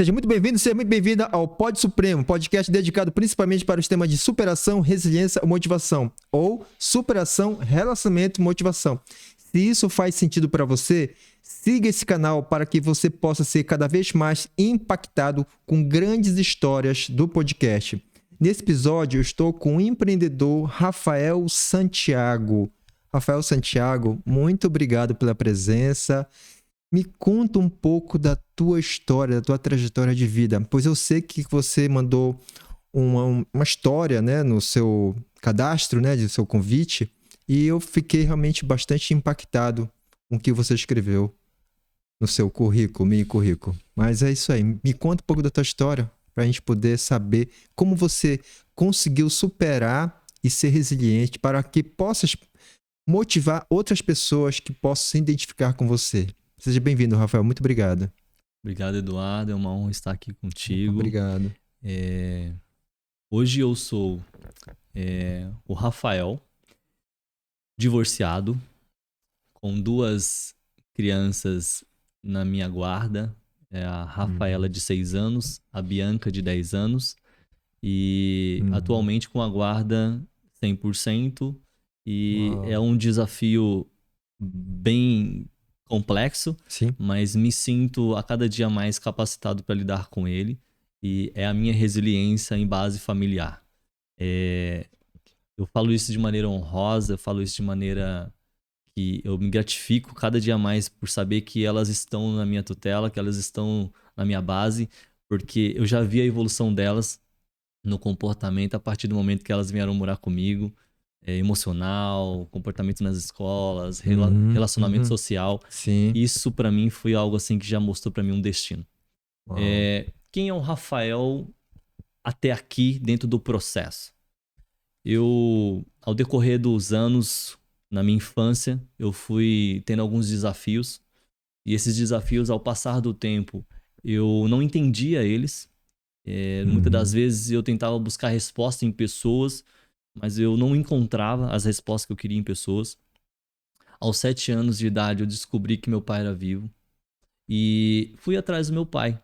Seja muito bem-vindo, seja muito bem-vinda ao Pod Supremo, podcast dedicado principalmente para os temas de superação, resiliência ou motivação, ou superação, relacionamento e motivação. Se isso faz sentido para você, siga esse canal para que você possa ser cada vez mais impactado com grandes histórias do podcast. Nesse episódio, eu estou com o empreendedor Rafael Santiago. Rafael Santiago, muito obrigado pela presença. Me conta um pouco da tua história, da tua trajetória de vida, pois eu sei que você mandou uma história, né, no seu cadastro, né, do seu convite, e eu fiquei realmente bastante impactado com o que você escreveu no seu currículo, mini currículo. Mas é isso aí, me conta um pouco da tua história, para a gente poder saber como você conseguiu superar e ser resiliente para que possas motivar outras pessoas que possam se identificar com você. Seja bem-vindo, Rafael. Muito obrigado. Obrigado, Eduardo. É uma honra estar aqui contigo. Obrigado. Hoje eu sou o Rafael, divorciado, com 2 crianças na minha guarda. A Rafaela, de 6 anos, a Bianca, de 10 anos. E atualmente com a guarda 100%. E Uau. é um desafio bem complexo, Sim. mas me sinto a cada dia mais capacitado para lidar com ele, e é a minha resiliência em base familiar. Eu falo isso de maneira honrosa, eu falo isso de maneira que eu me gratifico cada dia mais por saber que elas estão na minha tutela, que elas estão na minha base, porque eu já vi a evolução delas no comportamento a partir do momento que elas vieram morar comigo. Emocional, comportamento nas escolas, relacionamento social. Sim. Isso pra mim foi algo assim que já mostrou pra mim um destino. Uau. Quem é o Rafael até aqui dentro do processo? Eu, ao decorrer dos anos, na minha infância, eu fui tendo alguns desafios, e esses desafios, ao passar do tempo, eu não entendia eles. Muitas das vezes eu tentava buscar resposta em pessoas, mas eu não encontrava as respostas que eu queria em pessoas. Aos 7 anos de idade, eu descobri que meu pai era vivo. E fui atrás do meu pai,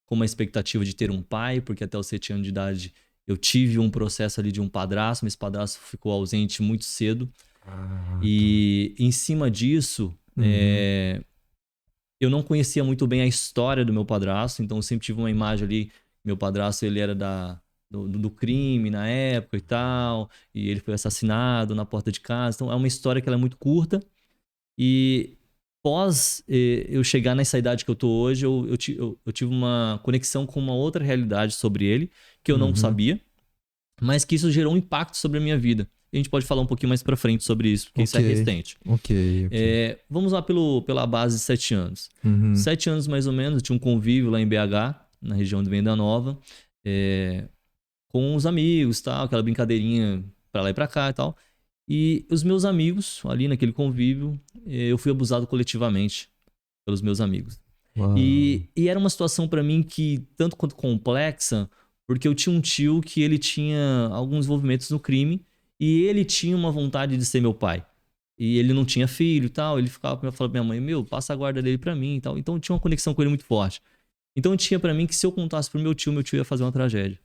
com uma expectativa de ter um pai, porque até os 7 anos de idade eu tive um processo ali de um padrasto, mas esse padrasto ficou ausente muito cedo. E em cima disso, eu não conhecia muito bem a história do meu padrasto, então eu sempre tive uma imagem ali. Meu padrasto, ele era do crime na época e tal, e ele foi assassinado na porta de casa. Então é uma história que ela é muito curta, e após eu chegar nessa idade que eu tô hoje, eu tive uma conexão com uma outra realidade sobre ele, que eu não sabia, mas que isso gerou um impacto sobre a minha vida. A gente pode falar um pouquinho mais pra frente sobre isso, porque isso é recente. Ok. Vamos lá pela base de 7 anos. 7 anos mais ou menos, eu tinha um convívio lá em BH, na região de Venda Nova, com os amigos, tal, aquela brincadeirinha pra lá e pra cá e tal. E os meus amigos, ali naquele convívio, eu fui abusado coletivamente pelos meus amigos. E era uma situação pra mim que, tanto quanto complexa, porque eu tinha um tio que ele tinha alguns envolvimentos no crime, e ele tinha uma vontade de ser meu pai. E ele não tinha filho e tal, ele ficava falando pra minha mãe, passa a guarda dele pra mim e tal. Então eu tinha uma conexão com ele muito forte. Então tinha pra mim que se eu contasse pro meu tio ia fazer uma tragédia.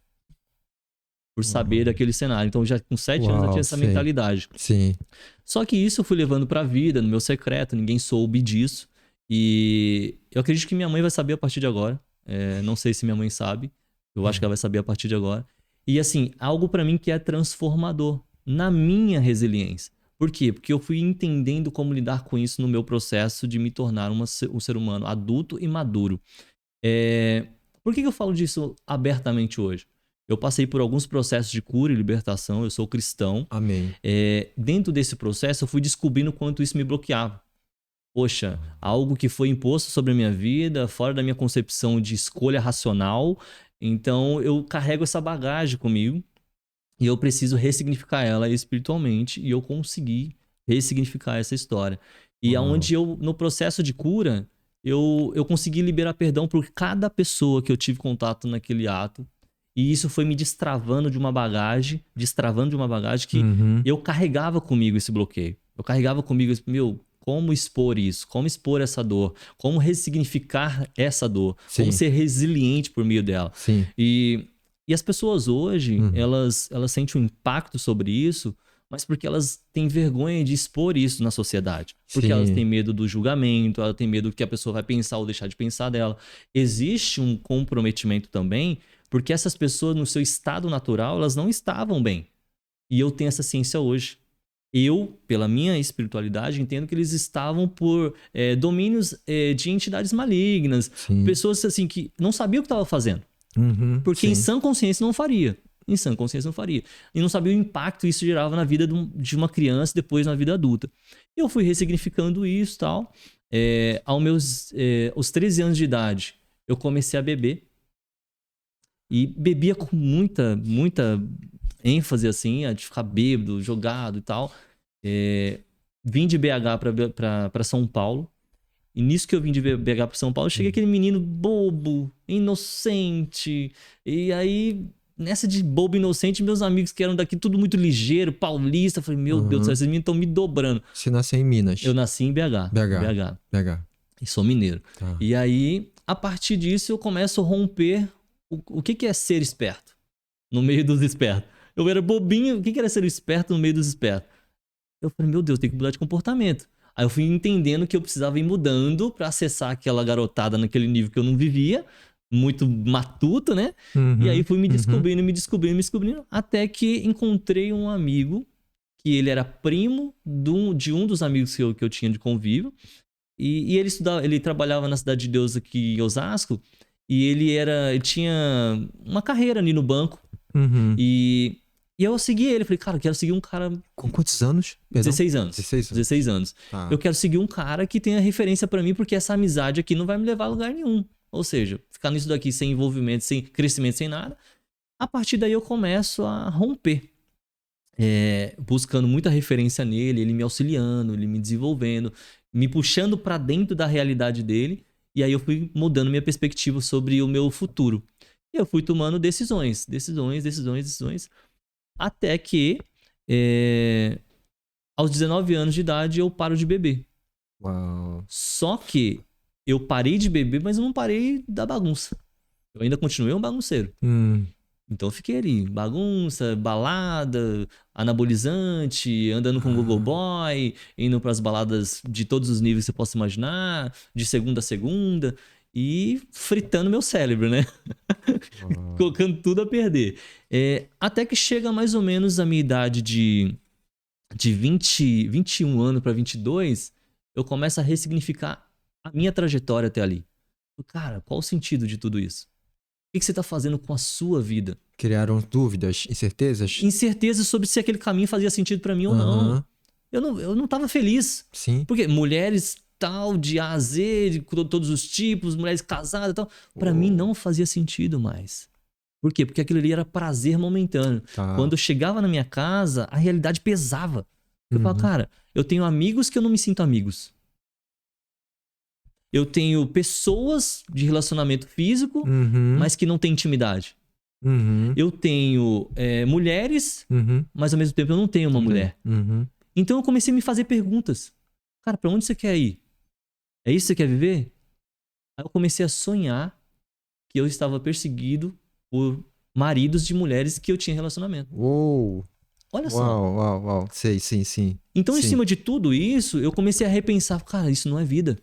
Por saber daquele cenário. Então já com 7 anos eu tinha essa mentalidade. Sim. Só que isso eu fui levando pra vida, no meu secreto, ninguém soube disso. E eu acredito que minha mãe vai saber a partir de agora. Não sei se minha mãe sabe. Eu acho que ela vai saber a partir de agora. E assim, algo pra mim que é transformador na minha resiliência. Por quê? Porque eu fui entendendo como lidar com isso no meu processo de me tornar um ser humano adulto e maduro. Por que eu falo disso abertamente hoje? Eu passei por alguns processos de cura e libertação, eu sou cristão. Amém. Dentro desse processo, eu fui descobrindo quanto isso me bloqueava. Poxa, algo que foi imposto sobre a minha vida, fora da minha concepção de escolha racional. Então, eu carrego essa bagagem comigo e eu preciso ressignificar ela espiritualmente, e eu consegui ressignificar essa história. E aonde eu, no processo de cura, eu consegui liberar perdão por cada pessoa que eu tive contato naquele ato. E isso foi me destravando de uma bagagem que eu carregava comigo esse bloqueio. Eu carregava comigo, como expor isso, como expor essa dor, como ressignificar essa dor, como ser resiliente por meio dela. Sim. E as pessoas hoje, elas sentem um impacto sobre isso, mas porque elas têm vergonha de expor isso na sociedade. Porque elas têm medo do julgamento, elas têm medo do que a pessoa vai pensar ou deixar de pensar dela. Existe um comprometimento também, porque essas pessoas, no seu estado natural, elas não estavam bem. E eu tenho essa ciência hoje. Eu, pela minha espiritualidade, entendo que eles estavam por domínios de entidades malignas. Pessoas assim que não sabiam o que estavam fazendo. Porque em sã consciência não faria. Em sã consciência não faria. E não sabia o impacto que isso gerava na vida de uma criança, depois na vida adulta. Eu fui ressignificando isso e tal. Aos 13 anos de idade, eu comecei a beber. E bebia com muita ênfase, assim, de ficar bêbado, jogado e tal. Vim de BH para São Paulo. E nisso que eu vim de BH para São Paulo, eu cheguei aquele menino bobo, inocente. E aí, nessa de bobo, inocente, meus amigos que eram daqui, tudo muito ligeiro, paulista. Eu falei, meu Deus do céu, esses meninos estão me dobrando. Você nasceu em Minas? Eu nasci em BH. BH. E sou mineiro. Tá. E aí, a partir disso, eu começo a romper o que é ser esperto no meio dos espertos. Eu era bobinho, o que era ser esperto no meio dos espertos? Eu falei, meu Deus, tem que mudar de comportamento. Aí eu fui entendendo que eu precisava ir mudando pra acessar aquela garotada naquele nível que eu não vivia, muito matuto, né? E aí fui me descobrindo, até que encontrei um amigo, que ele era primo de um dos amigos que eu tinha de convívio, e ele trabalhava na Cidade de Deus aqui em Osasco, e ele tinha uma carreira ali no banco, e eu segui ele, falei, cara, eu quero seguir um cara... Com quantos anos? 16 anos. 16 anos. Ah. Eu quero seguir um cara que tenha referência pra mim, porque essa amizade aqui não vai me levar a lugar nenhum. Ou seja, ficar nisso daqui sem envolvimento, sem crescimento, sem nada. A partir daí eu começo a romper. Buscando muita referência nele, ele me auxiliando, ele me desenvolvendo, me puxando pra dentro da realidade dele. E aí eu fui mudando minha perspectiva sobre o meu futuro. E eu fui tomando decisões. Até que, aos 19 anos de idade, eu paro de beber. Uau. Só que eu parei de beber, mas eu não parei da bagunça. Eu ainda continuei um bagunceiro. Então eu fiquei ali, bagunça, balada, anabolizante, andando com o Google Boy, indo pras baladas de todos os níveis que você possa imaginar, de segunda a segunda, e fritando meu cérebro, né? Colocando tudo a perder. Até que chega mais ou menos a minha idade de 21 anos para 22, eu começo a ressignificar a minha trajetória até ali. Cara, qual o sentido de tudo isso? O que você está fazendo com a sua vida? Criaram dúvidas, incertezas? Incertezas sobre se aquele caminho fazia sentido para mim ou não. Eu não estava feliz. Sim. Porque mulheres tal, de A a Z, de todos os tipos, mulheres casadas e tal, para mim não fazia sentido mais. Por quê? Porque aquilo ali era prazer momentâneo. Tá. Quando eu chegava na minha casa, a realidade pesava. Eu falava, cara, eu tenho amigos que eu não me sinto amigos. Eu tenho pessoas de relacionamento físico, mas que não tem intimidade. Eu tenho mulheres, mas ao mesmo tempo eu não tenho uma mulher. Então eu comecei a me fazer perguntas. Cara, pra onde você quer ir? É isso que você quer viver? Aí eu comecei a sonhar que eu estava perseguido por maridos de mulheres que eu tinha relacionamento. Uou! Olha só. Uau. Sei, sim. Então, em cima de tudo isso, eu comecei a repensar. Cara, isso não é vida.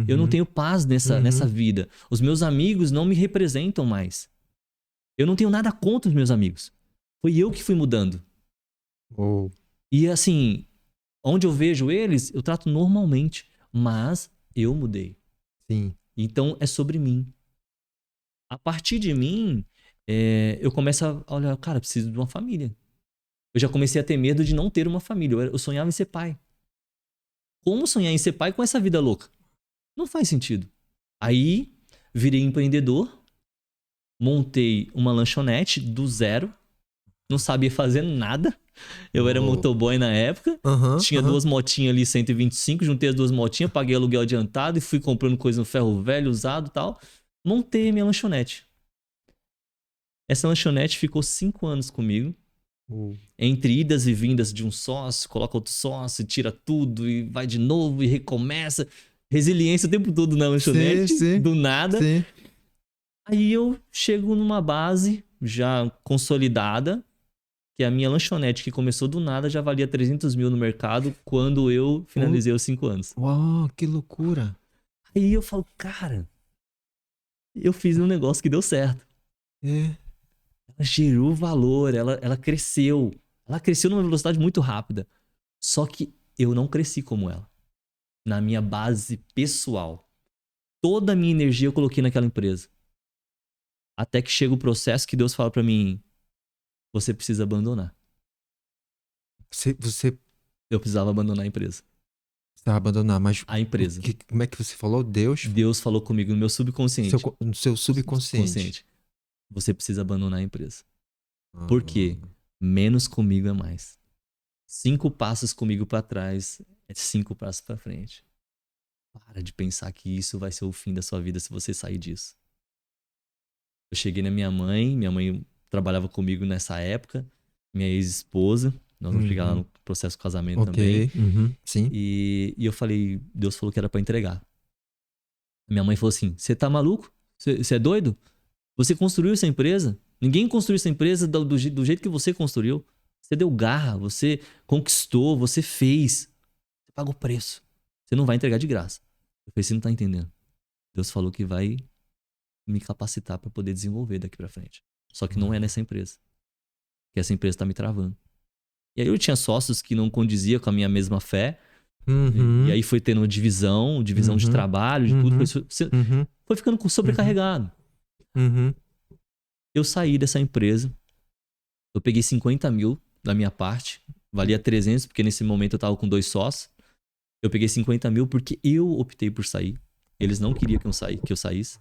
Eu não tenho paz nessa vida. Os meus amigos não me representam mais. Eu não tenho nada contra os meus amigos. Foi eu que fui mudando. Uou. E assim, onde eu vejo eles, eu trato normalmente. Mas eu mudei. Sim. Então, é sobre mim. A partir de mim, eu começo a olhar, cara, preciso de uma família. Eu já comecei a ter medo de não ter uma família. Eu sonhava em ser pai. Como sonhar em ser pai com essa vida louca? Não faz sentido. Aí, virei empreendedor, montei uma lanchonete do zero, não sabia fazer nada. Eu era motoboy na época, tinha duas motinhas ali, 125, juntei as duas motinhas, paguei aluguel adiantado e fui comprando coisa no ferro velho, usado e tal. Montei a minha lanchonete. Essa lanchonete ficou 5 anos comigo. Entre idas e vindas de um sócio, coloca outro sócio, tira tudo e vai de novo e recomeça. Resiliência o tempo todo na lanchonete, do nada. Sim. Aí eu chego numa base já consolidada, que a minha lanchonete, que começou do nada, já valia 300 mil no mercado quando eu finalizei os 5 anos. Uau, que loucura. Aí eu falo, cara, eu fiz um negócio que deu certo. É. Ela gerou valor, ela cresceu. Ela cresceu numa velocidade muito rápida. Só que eu não cresci como ela. Na minha base pessoal. Toda a minha energia eu coloquei naquela empresa. Até que chega o processo que Deus fala pra mim, você precisa abandonar. Você Eu precisava abandonar a empresa. precisava abandonar, mas A empresa. como é que você falou? Deus Falou comigo no meu subconsciente. no seu subconsciente. Você precisa abandonar a empresa. Por quê? Menos comigo é mais. 5 passos comigo pra trás é 5 passos pra frente. Para de pensar que isso vai ser o fim da sua vida se você sair disso. Eu cheguei na minha mãe trabalhava comigo nessa época, minha ex-esposa, nós vamos chegar lá no processo do casamento também. Sim. E eu falei, Deus falou que era pra entregar. Minha mãe falou assim, você tá maluco? Você é doido? Você construiu essa empresa? Ninguém construiu essa empresa do jeito que você construiu. Você deu garra, você conquistou, você fez. Você pagou o preço. Você não vai entregar de graça. Eu falei, você não tá entendendo. Deus falou que vai me capacitar para poder desenvolver daqui para frente. Só que não é nessa empresa. Que essa empresa tá me travando. E aí eu tinha sócios que não condizia com a minha mesma fé. E aí foi tendo uma divisão de trabalho, de tudo. Foi ficando sobrecarregado. Eu saí dessa empresa. Eu peguei 50 mil da minha parte. Valia 300, porque nesse momento eu tava com 2 sócios. Eu peguei 50 mil porque eu optei por sair. Eles não queriam que eu saísse.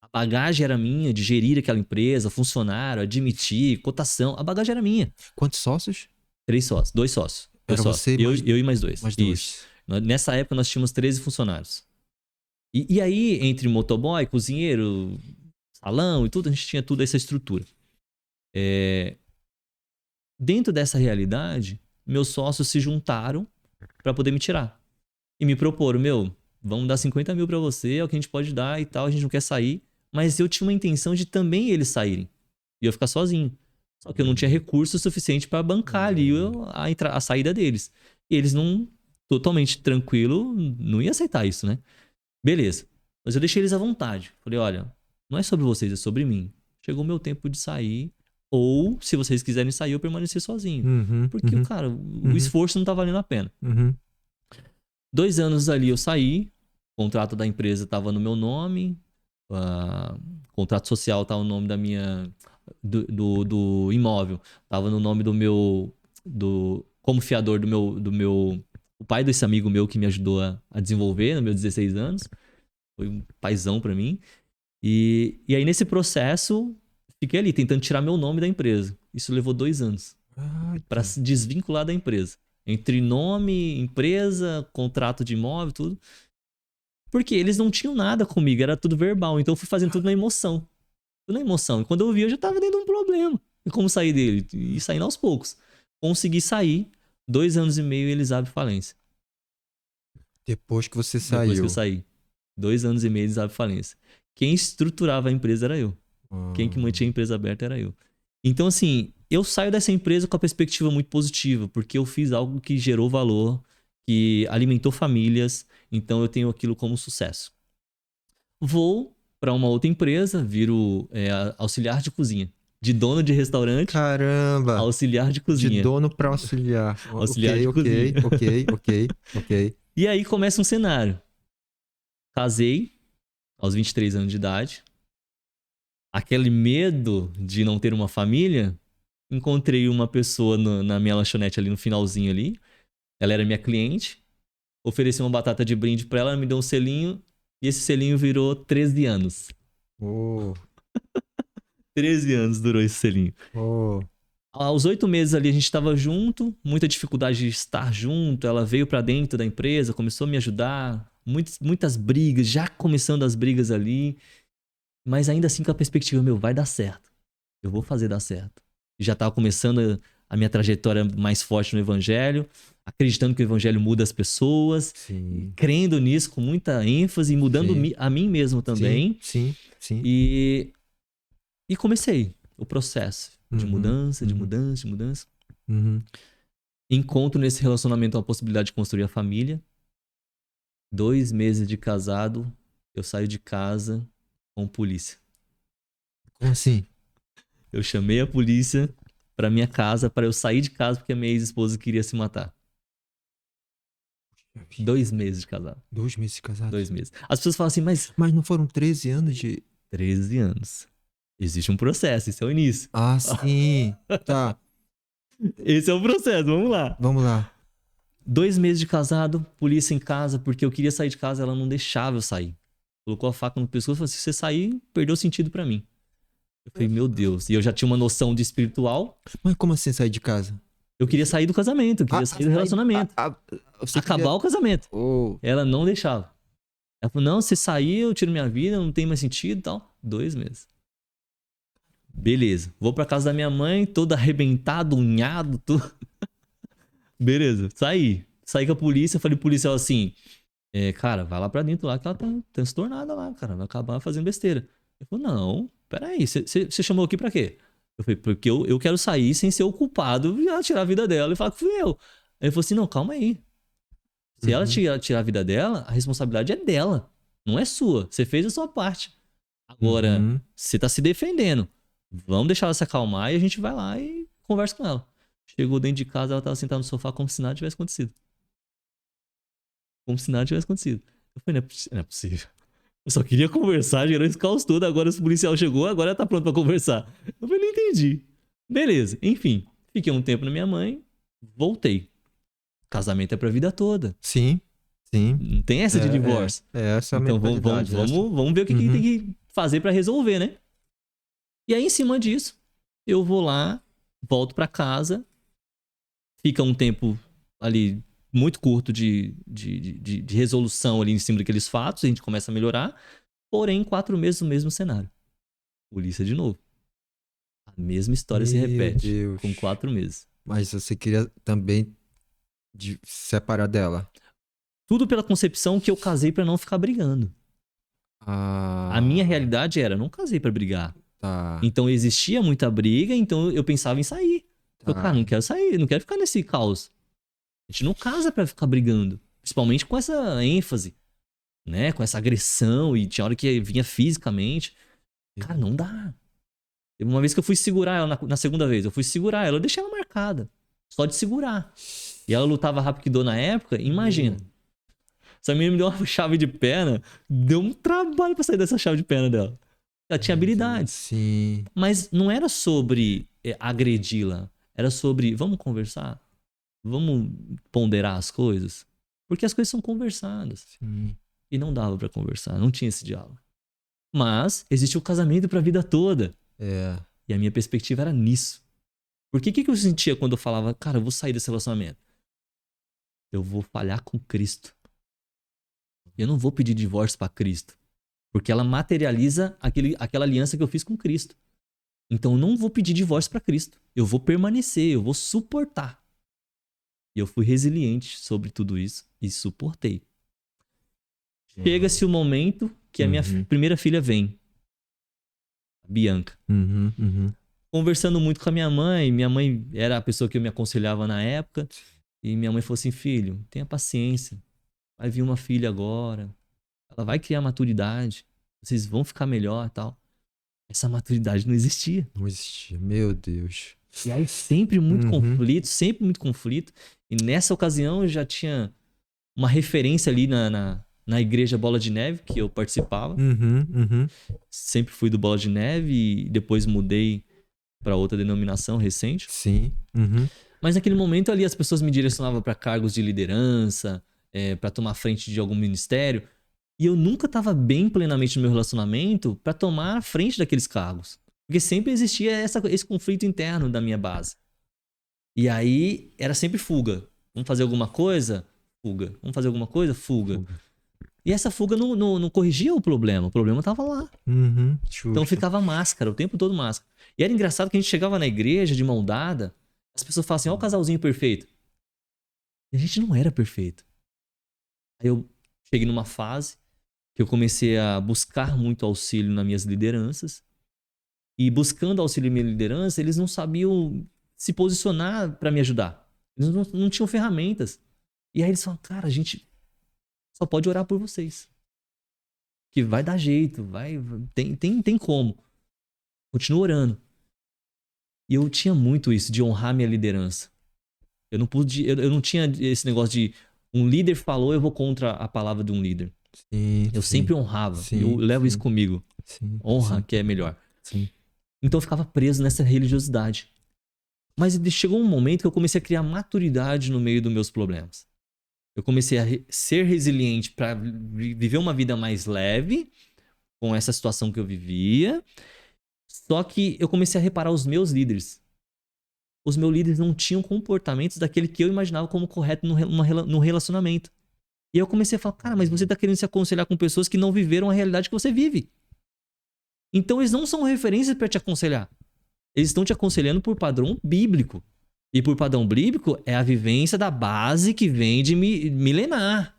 A bagagem era minha de gerir aquela empresa, funcionário, admitir, cotação. A bagagem era minha. Quantos sócios? 3 sócios, 2 sócios. Era você eu e mais 2. Mais 2. Isso. Nessa época nós tínhamos 13 funcionários. E aí, entre motoboy, cozinheiro, salão e tudo, a gente tinha toda essa estrutura. Dentro dessa realidade, meus sócios se juntaram para poder me tirar. E me proporam, vamos dar 50 mil para você, é o que a gente pode dar e tal, a gente não quer sair. Mas eu tinha uma intenção de também eles saírem. E eu ficar sozinho. Só que eu não tinha recurso suficiente para bancar ali a saída deles. E eles não, totalmente tranquilo, não ia aceitar isso, né? Beleza. Mas eu deixei eles à vontade. Falei, olha, não é sobre vocês, é sobre mim. Chegou o meu tempo de sair. Ou, se vocês quiserem sair, eu permanecer sozinho. Porque, cara, o esforço não tá valendo a pena. 2 anos ali eu saí. O contrato da empresa tava no meu nome. Contrato social tava no nome da minha... Do imóvel. Tava no nome do meu... como fiador do meu... O pai desse amigo meu que me ajudou a desenvolver, nos meus 16 anos. Foi um paizão pra mim. E aí, nesse processo, fiquei ali tentando tirar meu nome da empresa. Isso levou 2 anos. Pra se desvincular da empresa. Entre nome, empresa, contrato de imóvel, tudo. Porque eles não tinham nada comigo, era tudo verbal. Então eu fui fazendo tudo na emoção. Tudo na emoção. E quando eu vi, eu já tava dentro de um problema. E como sair dele? E saindo aos poucos. Consegui sair. 2 anos e meio eles abrem falência. Depois que você saiu. Depois que eu saí. 2 anos e meio eles abrem falência. Quem estruturava a empresa era eu. Quem que mantinha a empresa aberta era eu. Então, assim, eu saio dessa empresa com a perspectiva muito positiva, porque eu fiz algo que gerou valor, que alimentou famílias, então eu tenho aquilo como sucesso. Vou para uma outra empresa, viro auxiliar de cozinha. De dono de restaurante. Caramba! Auxiliar de cozinha. De dono para auxiliar. Auxiliar de cozinha. Ok. E aí começa um cenário. Casei aos 23 anos de idade. Aquele medo de não ter uma família, encontrei uma pessoa na minha lanchonete ali no finalzinho ali. Ela era minha cliente. Ofereci uma batata de brinde pra ela, ela me deu um selinho. E esse selinho virou 13 anos. 13 anos durou esse selinho. Aos 8 meses ali a gente tava junto. Muita dificuldade de estar junto. Ela veio pra dentro da empresa, começou a me ajudar. Muitas brigas, já começando as brigas ali. Mas ainda assim com a perspectiva, vai dar certo. Eu vou fazer dar certo. Já tava começando a minha trajetória mais forte no evangelho, acreditando que o evangelho muda as pessoas, Sim. crendo nisso com muita ênfase e mudando a mim mesmo também. Sim. E comecei o processo de mudança, de mudança. Encontro nesse relacionamento uma possibilidade de construir a família. 2 meses de casado, eu saio de casa com polícia. Como assim? Eu chamei a polícia pra minha casa, para eu sair de casa porque a minha ex-esposa queria se matar. 2 meses de casado. 2 meses de casado? 2 meses. As pessoas falam assim, mas não foram 13 anos de... 13 anos. Existe um processo, esse é o início. Ah, sim. Tá. Esse é o processo, vamos lá. Vamos lá. 2 meses de casado, polícia em casa, porque eu queria sair de casa, ela não deixava eu sair. Colocou a faca no pescoço e falou assim, se você sair, perdeu sentido pra mim. Eu falei, meu Deus. E eu já tinha uma noção de espiritual. Mas como assim sair de casa? Eu queria sair do casamento, eu queria sair do relacionamento. Acabar o casamento. Oh. Ela não deixava. Ela falou, não, se sair, eu tiro minha vida, não tem mais sentido e tal. 2 meses. Beleza. Vou pra casa da minha mãe, todo arrebentado, unhado, tudo. Beleza. Saí com a polícia, falei pro policial assim, cara, vai lá pra dentro lá que ela tá transtornada lá, cara. Vai acabar fazendo besteira. Ele falou, não, peraí, você chamou aqui pra quê? Eu falei, porque eu quero sair sem ser o culpado e ela tirar a vida dela e falar que fui eu. Ele falou assim, não, calma aí. Se ela tirar a vida dela, a responsabilidade é dela, não é sua. Você fez a sua parte. Agora, você tá se defendendo. Vamos deixar ela se acalmar e a gente vai lá e conversa com ela. Chegou dentro de casa, ela tava sentada no sofá como se nada tivesse acontecido. Como se nada tivesse acontecido. Eu falei, não é possível. Eu só queria conversar, gerou esse caos todo, agora o policial chegou, agora ela tá pronto pra conversar. Eu falei, não entendi. Beleza, enfim. Fiquei um tempo na minha mãe, voltei. Casamento é pra vida toda. Sim. Não tem essa de divórcio. Essa é a então vamos ver o que tem que fazer pra resolver, né? E aí, em cima disso, eu vou lá, volto pra casa, fica um tempo ali muito curto de resolução ali em cima daqueles fatos, a gente começa a melhorar, porém, 4 meses o mesmo cenário. Polícia de novo. A mesma história se repete, Deus. com 4 meses. Mas você queria também separar dela? Tudo pela concepção que eu casei pra não ficar brigando. A minha realidade era, não casei pra brigar. Tá. Então existia muita briga, então eu pensava em sair. Eu, cara, não quero sair, não quero ficar nesse caos. A gente não casa pra ficar brigando. Principalmente com essa ênfase, né? Com essa agressão e tinha hora que vinha fisicamente. Cara, não dá. Teve uma vez que eu fui segurar ela, na segunda vez, eu fui segurar ela, eu deixei ela marcada. Só de segurar. E ela lutava Hapkido na época, imagina. Essa menina me deu uma chave de perna, deu um trabalho pra sair dessa chave de perna dela. Ela tinha habilidades. Sim. Mas não era sobre agredi-la. Era sobre, vamos conversar? Vamos ponderar as coisas? Porque as coisas são conversadas. Sim. E não dava pra conversar, não tinha esse diálogo. Mas existiu o casamento pra vida toda. E a minha perspectiva era nisso. Porque o que eu sentia quando eu falava, cara, eu vou sair desse relacionamento? Eu vou falhar com Cristo. Eu não vou pedir divórcio pra Cristo. Porque ela materializa aquela aliança que eu fiz com Cristo. Então eu não vou pedir divórcio pra Cristo. Eu vou permanecer, eu vou suportar. E eu fui resiliente sobre tudo isso e suportei. Chega-se o momento que a minha primeira filha vem. A Bianca. Conversando muito com a minha mãe era a pessoa que eu me aconselhava na época. E minha mãe falou assim, filho, tenha paciência. Vai vir uma filha agora. Ela vai criar maturidade. Vocês vão ficar melhor e tal. Essa maturidade não existia. Não existia, meu Deus. E aí sempre muito conflito. E nessa ocasião eu já tinha uma referência ali na igreja Bola de Neve, que eu participava. Sempre fui do Bola de Neve e depois mudei para outra denominação recente. Sim. Mas naquele momento ali as pessoas me direcionavam para cargos de liderança, para tomar frente de algum ministério. E eu nunca estava bem plenamente no meu relacionamento para tomar a frente daqueles cargos. Porque sempre existia esse conflito interno da minha base. E aí era sempre fuga. Vamos fazer alguma coisa? Fuga. Vamos fazer alguma coisa? Fuga. E essa fuga não corrigia o problema. O problema estava lá. Então ficava máscara, o tempo todo máscara. E era engraçado que a gente chegava na igreja de mão dada, As pessoas falam assim, ó o casalzinho perfeito. E a gente não era perfeito. Aí eu cheguei numa fase que eu comecei a buscar muito auxílio nas minhas lideranças. E buscando auxílio na minha liderança, eles não sabiam se posicionar para me ajudar. Eles não tinham ferramentas. E aí eles falam, cara, a gente só pode orar por vocês. Que vai dar jeito, tem como. Continua orando. E eu tinha muito isso, de honrar minha liderança. Eu não tinha esse negócio de um líder falou, eu vou contra a palavra de um líder. Sim, Eu sempre honrava. Eu levo isso comigo. Honra que é melhor. Sim. Então eu ficava preso nessa religiosidade. Mas chegou um momento que eu comecei a criar maturidade no meio dos meus problemas. Eu comecei a ser resiliente para viver uma vida mais leve com essa situação que eu vivia. Só que eu comecei a reparar os meus líderes. Os meus líderes não tinham comportamentos daquele que eu imaginava como correto no relacionamento. E eu comecei a falar, cara, mas você está querendo se aconselhar com pessoas que não viveram a realidade que você vive. Então eles não são referências para te aconselhar. Eles estão te aconselhando por padrão bíblico. E por padrão bíblico é a vivência da base que vem de milenar.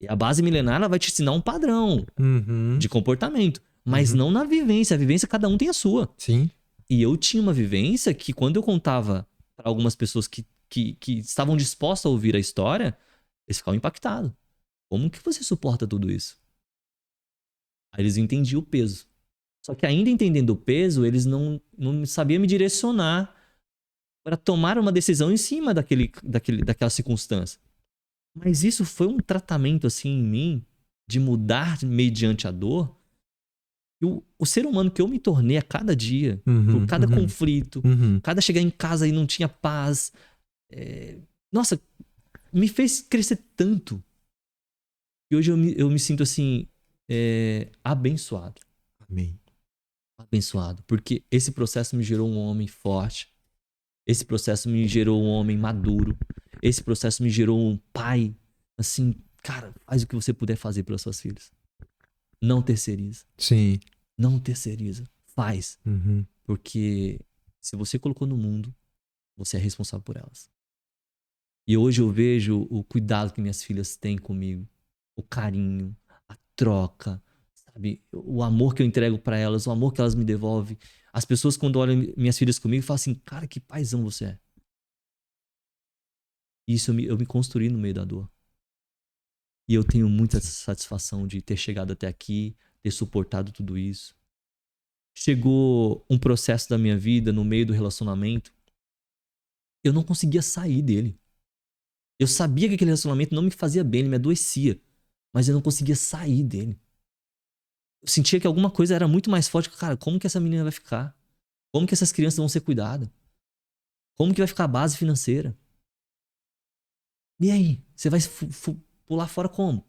E a base milenar ela vai te ensinar um padrão de comportamento. Mas não na vivência. A vivência cada um tem a sua. Sim. E eu tinha uma vivência que quando eu contava para algumas pessoas que estavam dispostas a ouvir a história, eles ficavam impactados. Como que você suporta tudo isso? Aí eles entendiam o peso. Só que ainda entendendo o peso, eles não sabiam me direcionar para tomar uma decisão em cima daquela circunstância. Mas isso foi um tratamento assim em mim, de mudar mediante a dor. E o ser humano que eu me tornei a cada dia, por cada conflito, cada chegar em casa e não tinha paz. Nossa, me fez crescer tanto. E hoje eu me sinto assim, abençoado. Amém. Abençoado. Porque esse processo me gerou um homem forte. Esse processo me gerou um homem maduro. Esse processo me gerou um pai. Assim, cara, faz o que você puder fazer pelas suas filhas. Não terceiriza. Sim. Não terceiriza. Faz. Porque se você colocou no mundo, você é responsável por elas. E hoje eu vejo o cuidado que minhas filhas têm comigo. O carinho, a troca, sabe? O amor que eu entrego pra elas, o amor que elas me devolvem. As pessoas quando olham minhas filhas comigo falam assim, cara, que paizão você é. Isso eu me construí no meio da dor. E eu tenho muita satisfação de ter chegado até aqui, ter suportado tudo isso. Chegou um processo da minha vida no meio do relacionamento, eu não conseguia sair dele. Eu sabia que aquele relacionamento não me fazia bem, ele me adoecia, mas eu não conseguia sair dele. Eu sentia que alguma coisa era muito mais forte. Cara, como que essa menina vai ficar? Como que essas crianças vão ser cuidadas? Como que vai ficar a base financeira? E aí? Você vai pular fora como?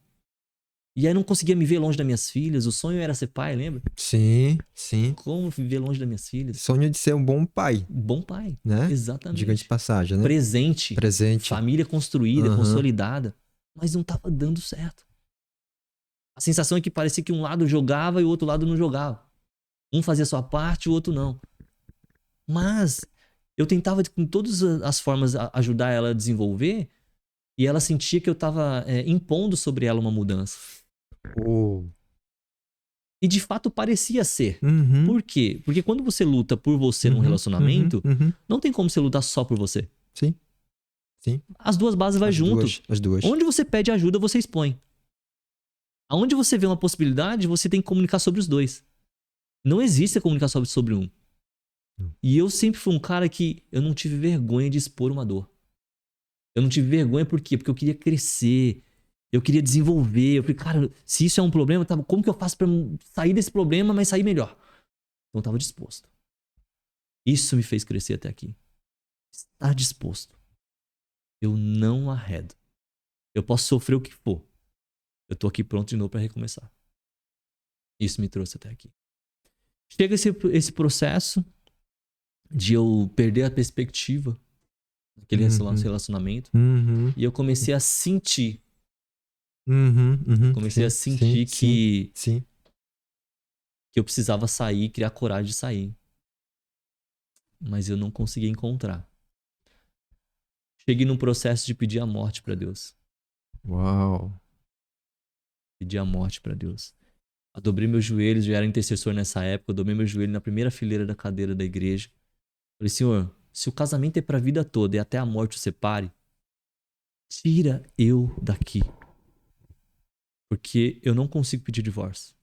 E aí eu não conseguia me ver longe das minhas filhas. O sonho era ser pai, lembra? Sim, sim. Como viver longe das minhas filhas? Sonho de ser um bom pai. Bom pai, né? Exatamente. Diga de passagem, né? Presente. Família construída, consolidada. Mas não tava dando certo. A sensação é que parecia que um lado jogava e o outro lado não jogava. Um fazia a sua parte, o outro não. Mas eu tentava com todas as formas ajudar ela a desenvolver e ela sentia que eu tava impondo sobre ela uma mudança. E de fato parecia ser. Por quê? Porque quando você luta por você num relacionamento, não tem como você lutar só por você. Sim. Sim. As duas bases vão junto. As duas. Onde você pede ajuda, você expõe. Aonde você vê uma possibilidade, você tem que comunicar sobre os dois. Não existe comunicar sobre um. E eu sempre fui um cara que eu não tive vergonha de expor uma dor. Eu não tive vergonha por quê? Porque eu queria crescer. Eu queria desenvolver. Eu falei, cara, se isso é um problema, tá, como que eu faço pra sair desse problema, mas sair melhor? Então eu tava disposto. Isso me fez crescer até aqui. Estar disposto. Eu não arredo. Eu posso sofrer o que for. Eu tô aqui pronto de novo pra recomeçar. Isso me trouxe até aqui. Chega esse processo de eu perder a perspectiva naquele relacionamento e eu comecei a sentir. Comecei a sentir que eu precisava sair, criar coragem de sair. Mas eu não conseguia encontrar. cheguei num processo de pedir a morte pra Deus. Uau. Pedir a morte pra Deus. Eu dobrei meus joelhos, já era intercessor nessa época, eu dobrei meu joelho na primeira fileira da cadeira da igreja. Falei, Senhor, se o casamento é pra vida toda e até a morte o separe, tira eu daqui. Porque eu não consigo pedir divórcio.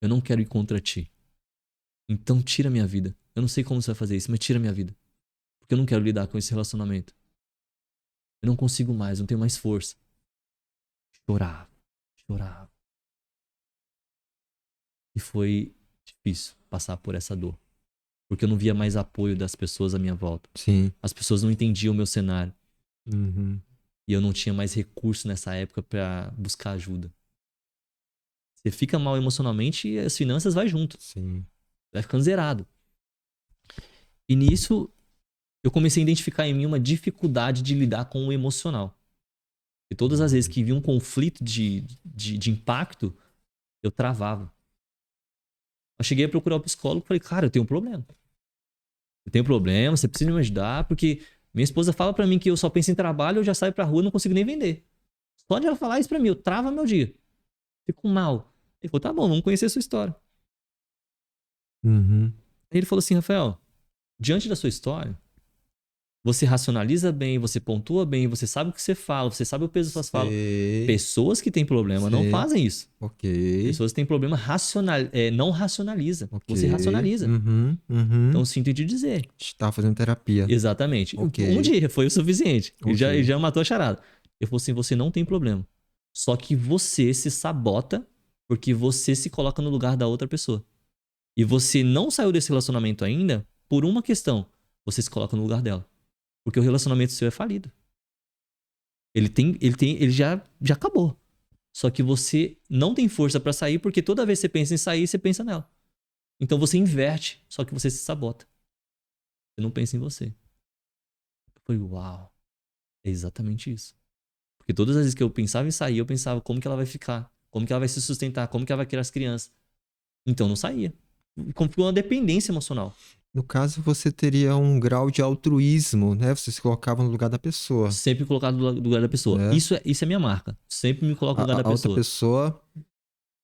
Eu não quero ir contra ti. Então tira minha vida. Eu não sei como você vai fazer isso, mas tira minha vida. Porque eu não quero lidar com esse relacionamento. Eu não consigo mais, não tenho mais força. Chorava, chorava. E foi difícil passar por essa dor. Porque eu não via mais apoio das pessoas à minha volta. Sim. As pessoas não entendiam o meu cenário. Uhum. E eu não tinha mais recurso nessa época pra buscar ajuda. Você fica mal emocionalmente e as finanças vai junto. Sim. Vai ficando zerado. E nisso, eu comecei a identificar em mim uma dificuldade de lidar com o emocional. E todas as vezes que vi um conflito de impacto, eu travava. Eu cheguei a procurar o psicólogo e falei, cara, eu tenho um problema. Eu tenho um problema, você precisa me ajudar, porque minha esposa fala pra mim que eu só penso em trabalho, eu já saio pra rua e não consigo nem vender. Só de ela falar isso pra mim, eu trava meu dia. Fico mal. Ele falou, tá bom, vamos conhecer a sua história. Uhum. Aí ele falou assim, Rafael, diante da sua história, você racionaliza bem, você pontua bem, você sabe o que você fala, você sabe o peso das suas falas. Pessoas que têm problema não fazem isso. Ok. Pessoas que têm problema não racionaliza. Ok. Você racionaliza. Uhum. Uhum. Então sinto te dizer. Está fazendo terapia. Exatamente. Ok. Um dia foi o suficiente. Ok. Ele já matou a charada. Ele falou assim, você não tem problema. Só que você se sabota porque você se coloca no lugar da outra pessoa. E você não saiu desse relacionamento ainda por uma questão. Você se coloca no lugar dela. Porque o relacionamento seu é falido. Ele já acabou. Só que você não tem força pra sair porque toda vez que você pensa em sair, você pensa nela. Então você inverte, só que você se sabota. Você não pensa em você. Eu falei, uau, é exatamente isso. Porque todas as vezes que eu pensava em sair, eu pensava como que ela vai ficar, como que ela vai se sustentar, como que ela vai criar as crianças. Então não saía. Ficou uma dependência emocional. No caso, você teria um grau de altruísmo, né? Você se colocava no lugar da pessoa. Sempre colocado no lugar da pessoa. É. Isso é minha marca. Sempre me coloco no lugar da A outra pessoa. pessoa,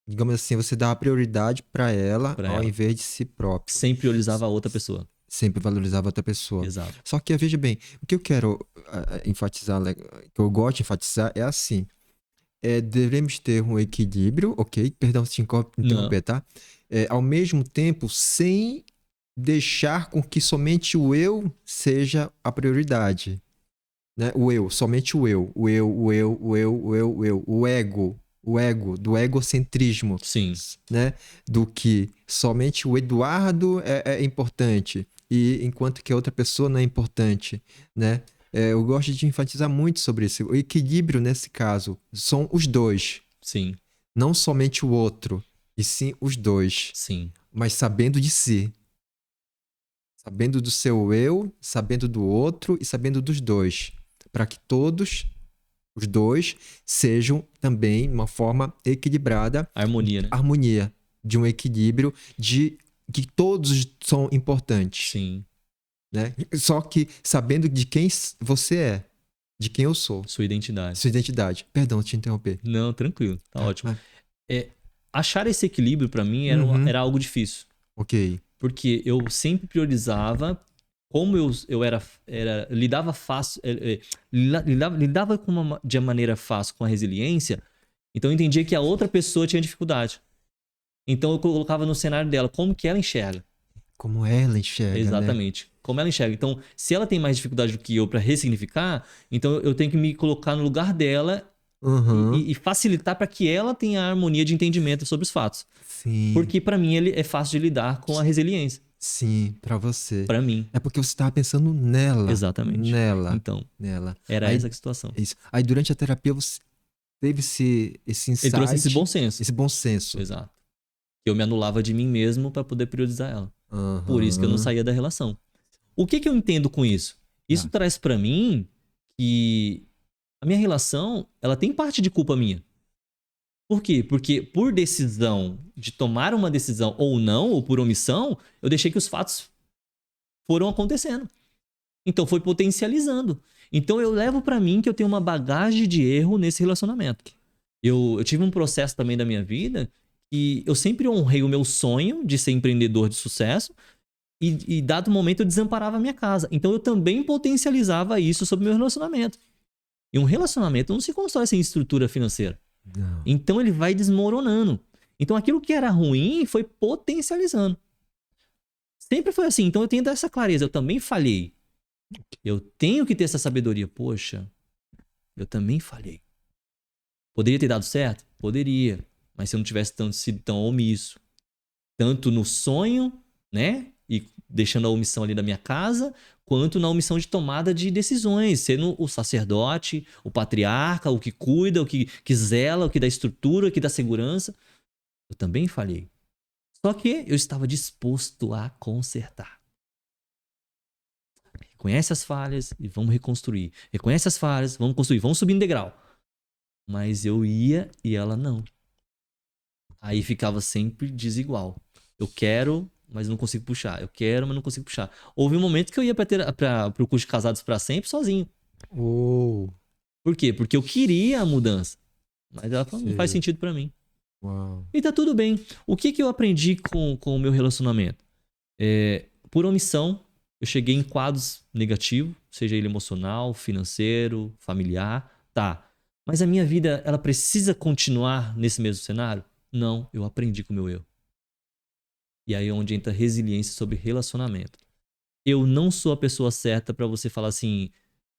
digamos assim, você dá a prioridade para ela ao invés de si próprio. Sempre priorizava a outra pessoa. Sempre valorizava a outra pessoa. Exato. Só que, veja bem, o que eu quero enfatizar, que eu gosto de enfatizar, é assim. Devemos ter um equilíbrio, ok? Perdão se te interromper, tá? Ao mesmo tempo, sem deixar com que somente o eu seja a prioridade. Né? O eu, somente o eu. O ego, do egocentrismo. Sim. Né? Do que somente o Eduardo é importante, e enquanto que a outra pessoa não é importante, né? Eu gosto de enfatizar muito sobre isso. O equilíbrio, nesse caso, são os dois. Sim. Não somente o outro, e sim os dois. Sim. Mas sabendo de si. Sabendo do seu eu, sabendo do outro e sabendo dos dois. Para que todos, os dois, sejam também de uma forma equilibrada. Harmonia, né? Harmonia. De um equilíbrio de que todos são importantes. Sim. Né? Só que sabendo de quem você é, de quem eu sou. Sua identidade. Sua identidade. Perdão, te interromper. Não, tranquilo. Tá ótimo. Achar esse equilíbrio pra mim era algo difícil. Ok. Porque eu sempre priorizava, como eu lidava fácil, lidava de maneira fácil com a resiliência, então eu entendia que a outra pessoa tinha dificuldade. Então eu colocava no cenário dela, como que ela enxerga. Como ela enxerga, exatamente. Né? Como ela enxerga. Então, se ela tem mais dificuldade do que eu para ressignificar, então eu tenho que me colocar no lugar dela e facilitar para que ela tenha a harmonia de entendimento sobre os fatos. Sim. Porque para mim ele é fácil de lidar com a resiliência. Sim, para você. Para mim. É porque você estava pensando nela. Exatamente. Nela. Então, nela. Era essa a situação. Isso. Aí durante a terapia você teve esse insight. Ele trouxe esse bom senso. Esse bom senso. Exato. Eu me anulava de mim mesmo para poder priorizar ela. Por isso que eu não saía da relação. O que eu entendo com isso? Isso traz para mim que a minha relação, ela tem parte de culpa minha. Por quê? Porque por decisão de tomar uma decisão ou não, ou por omissão, eu deixei que os fatos foram acontecendo. Então foi potencializando. Então eu levo pra mim que eu tenho uma bagagem de erro nesse relacionamento. Eu tive um processo também da minha vida que eu sempre honrei o meu sonho de ser empreendedor de sucesso e dado momento eu desamparava a minha casa. Então eu também potencializava isso sobre o meu relacionamento. E um relacionamento não se constrói sem estrutura financeira. Não. Então ele vai desmoronando. Então aquilo que era ruim foi potencializando. Sempre foi assim. Então eu tenho essa clareza. Eu também falhei. Eu tenho que ter essa sabedoria. Poxa, eu também falhei. Poderia ter dado certo? Poderia. Mas se eu não tivesse sido tão omisso. Tanto no sonho, né? E deixando a omissão ali da minha casa, quanto na omissão de tomada de decisões. Sendo o sacerdote, o patriarca, o que cuida, o que zela, o que dá estrutura, o que dá segurança. Eu também falhei. Só que eu estava disposto a consertar. Reconhece as falhas e vamos reconstruir. Reconhece as falhas, vamos construir, vamos subir no degrau. Mas eu ia e ela não. Aí ficava sempre desigual. Eu quero, mas não consigo puxar. Eu quero, mas não consigo puxar. Houve um momento que eu ia para o curso de Casados para Sempre sozinho. Oh. Por quê? Porque eu queria a mudança. Mas ela falou, não faz sentido para mim. Uau. E tá tudo bem. O que eu aprendi com o meu relacionamento? Por omissão, eu cheguei em quadros negativos, seja ele emocional, financeiro, familiar. Tá. Mas a minha vida, ela precisa continuar nesse mesmo cenário? Não, eu aprendi com o meu erro. E aí é onde entra resiliência sobre relacionamento. Eu não sou a pessoa certa pra você falar assim,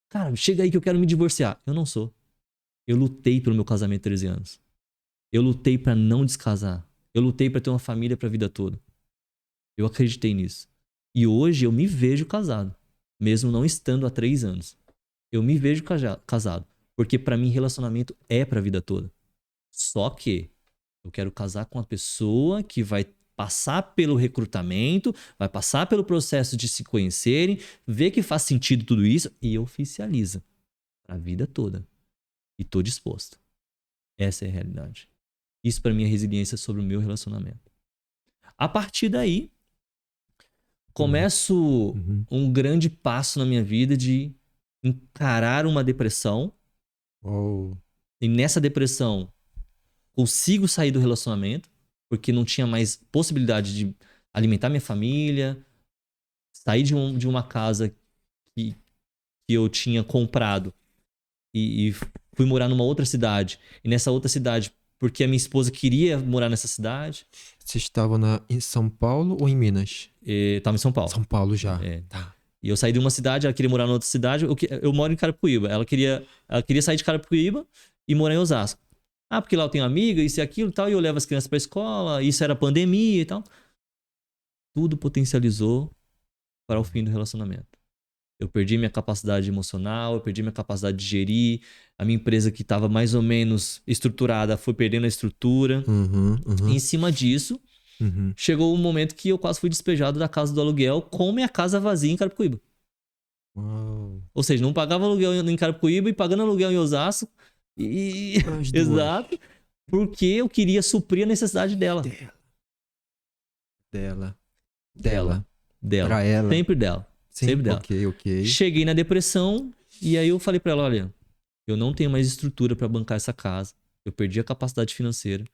cara, chega aí que eu quero me divorciar. Eu não sou. Eu lutei pelo meu casamento 13 anos. Eu lutei pra não descasar. Eu lutei pra ter uma família pra vida toda. Eu acreditei nisso. E hoje eu me vejo casado, mesmo não estando há 3 anos. Eu me vejo casado, porque pra mim relacionamento é pra vida toda. Só que eu quero casar com uma pessoa que vai passar pelo recrutamento, vai passar pelo processo de se conhecerem, ver que faz sentido tudo isso e oficializa a vida toda. E tô disposto. Essa é a realidade. Isso para mim é resiliência sobre o meu relacionamento. A partir daí, começo um grande passo na minha vida de encarar uma depressão. Oh. E nessa depressão, consigo sair do relacionamento, porque não tinha mais possibilidade de alimentar minha família, sair de uma casa que eu tinha comprado e fui morar numa outra cidade. E nessa outra cidade, porque a minha esposa queria morar nessa cidade. Você estava em São Paulo ou em Minas? Estava em São Paulo. São Paulo já. Tá. E eu saí de uma cidade, ela queria morar na outra cidade. Eu moro em Carapicuíba. Ela queria sair de Carapicuíba e morar em Osasco. Ah, porque lá eu tenho amiga, isso e aquilo e tal, e eu levo as crianças pra escola, isso era pandemia e tal. Tudo potencializou para o fim do relacionamento. Eu perdi minha capacidade emocional, eu perdi minha capacidade de gerir, a minha empresa que estava mais ou menos estruturada foi perdendo a estrutura. E em cima disso, chegou um momento que eu quase fui despejado da casa do aluguel com minha casa vazia em Carapicuíba. Uau. Ou seja, não pagava aluguel em Carapicuíba e pagando aluguel em Osasco. Exato. Porque eu queria suprir a necessidade dela. Dela. Pra ela. Sempre dela. Sim, sempre dela. Ok. Cheguei na depressão e aí eu falei pra ela, olha, eu não tenho mais estrutura pra bancar essa casa. Eu perdi a capacidade financeira.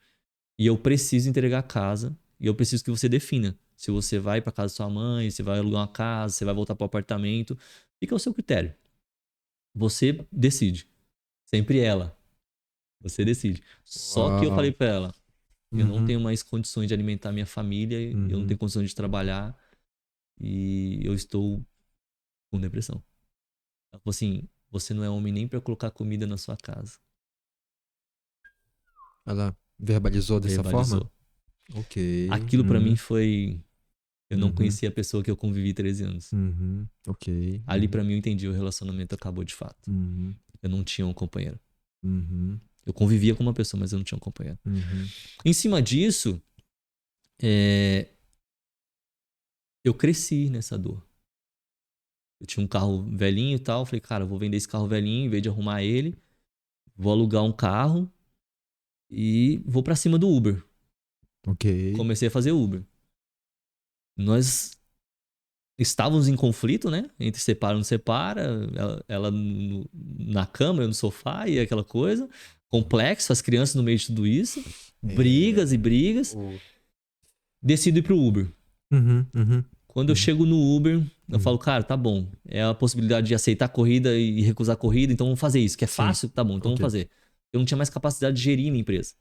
E eu preciso entregar a casa. E eu preciso que você defina. Se você vai pra casa da sua mãe, se vai alugar uma casa, se vai voltar pro apartamento. Fica ao seu critério. Você decide. Sempre ela. Você decide. Só que eu falei pra ela, eu não tenho mais condições de alimentar minha família, eu não tenho condições de trabalhar e eu estou com depressão. Ela falou assim, você não é homem nem pra colocar comida na sua casa. Ela verbalizou dessa forma? Ok. Aquilo pra mim foi... Eu não conhecia a pessoa que eu convivi 13 anos. Ok. Ali pra mim eu entendi, o relacionamento acabou de fato. Eu não tinha um companheiro. Eu convivia com uma pessoa, mas eu não tinha um companheiro. Em cima disso, eu cresci nessa dor. Eu tinha um carro velhinho e tal. Falei, cara, eu vou vender esse carro velhinho em vez de arrumar ele. Vou alugar um carro e vou pra cima do Uber. Ok. Comecei a fazer Uber. estávamos em conflito, né? Entre separa ou não separa. Ela na cama, eu no sofá e aquela coisa. Complexo, as crianças no meio de tudo isso. Brigas e brigas. Decido ir pro Uber. Quando eu chego no Uber, eu falo, cara, tá bom. É a possibilidade de aceitar a corrida e recusar a corrida, então vamos fazer isso. Que é fácil? Tá bom, então vamos fazer. Eu não tinha mais capacidade de gerir minha empresa.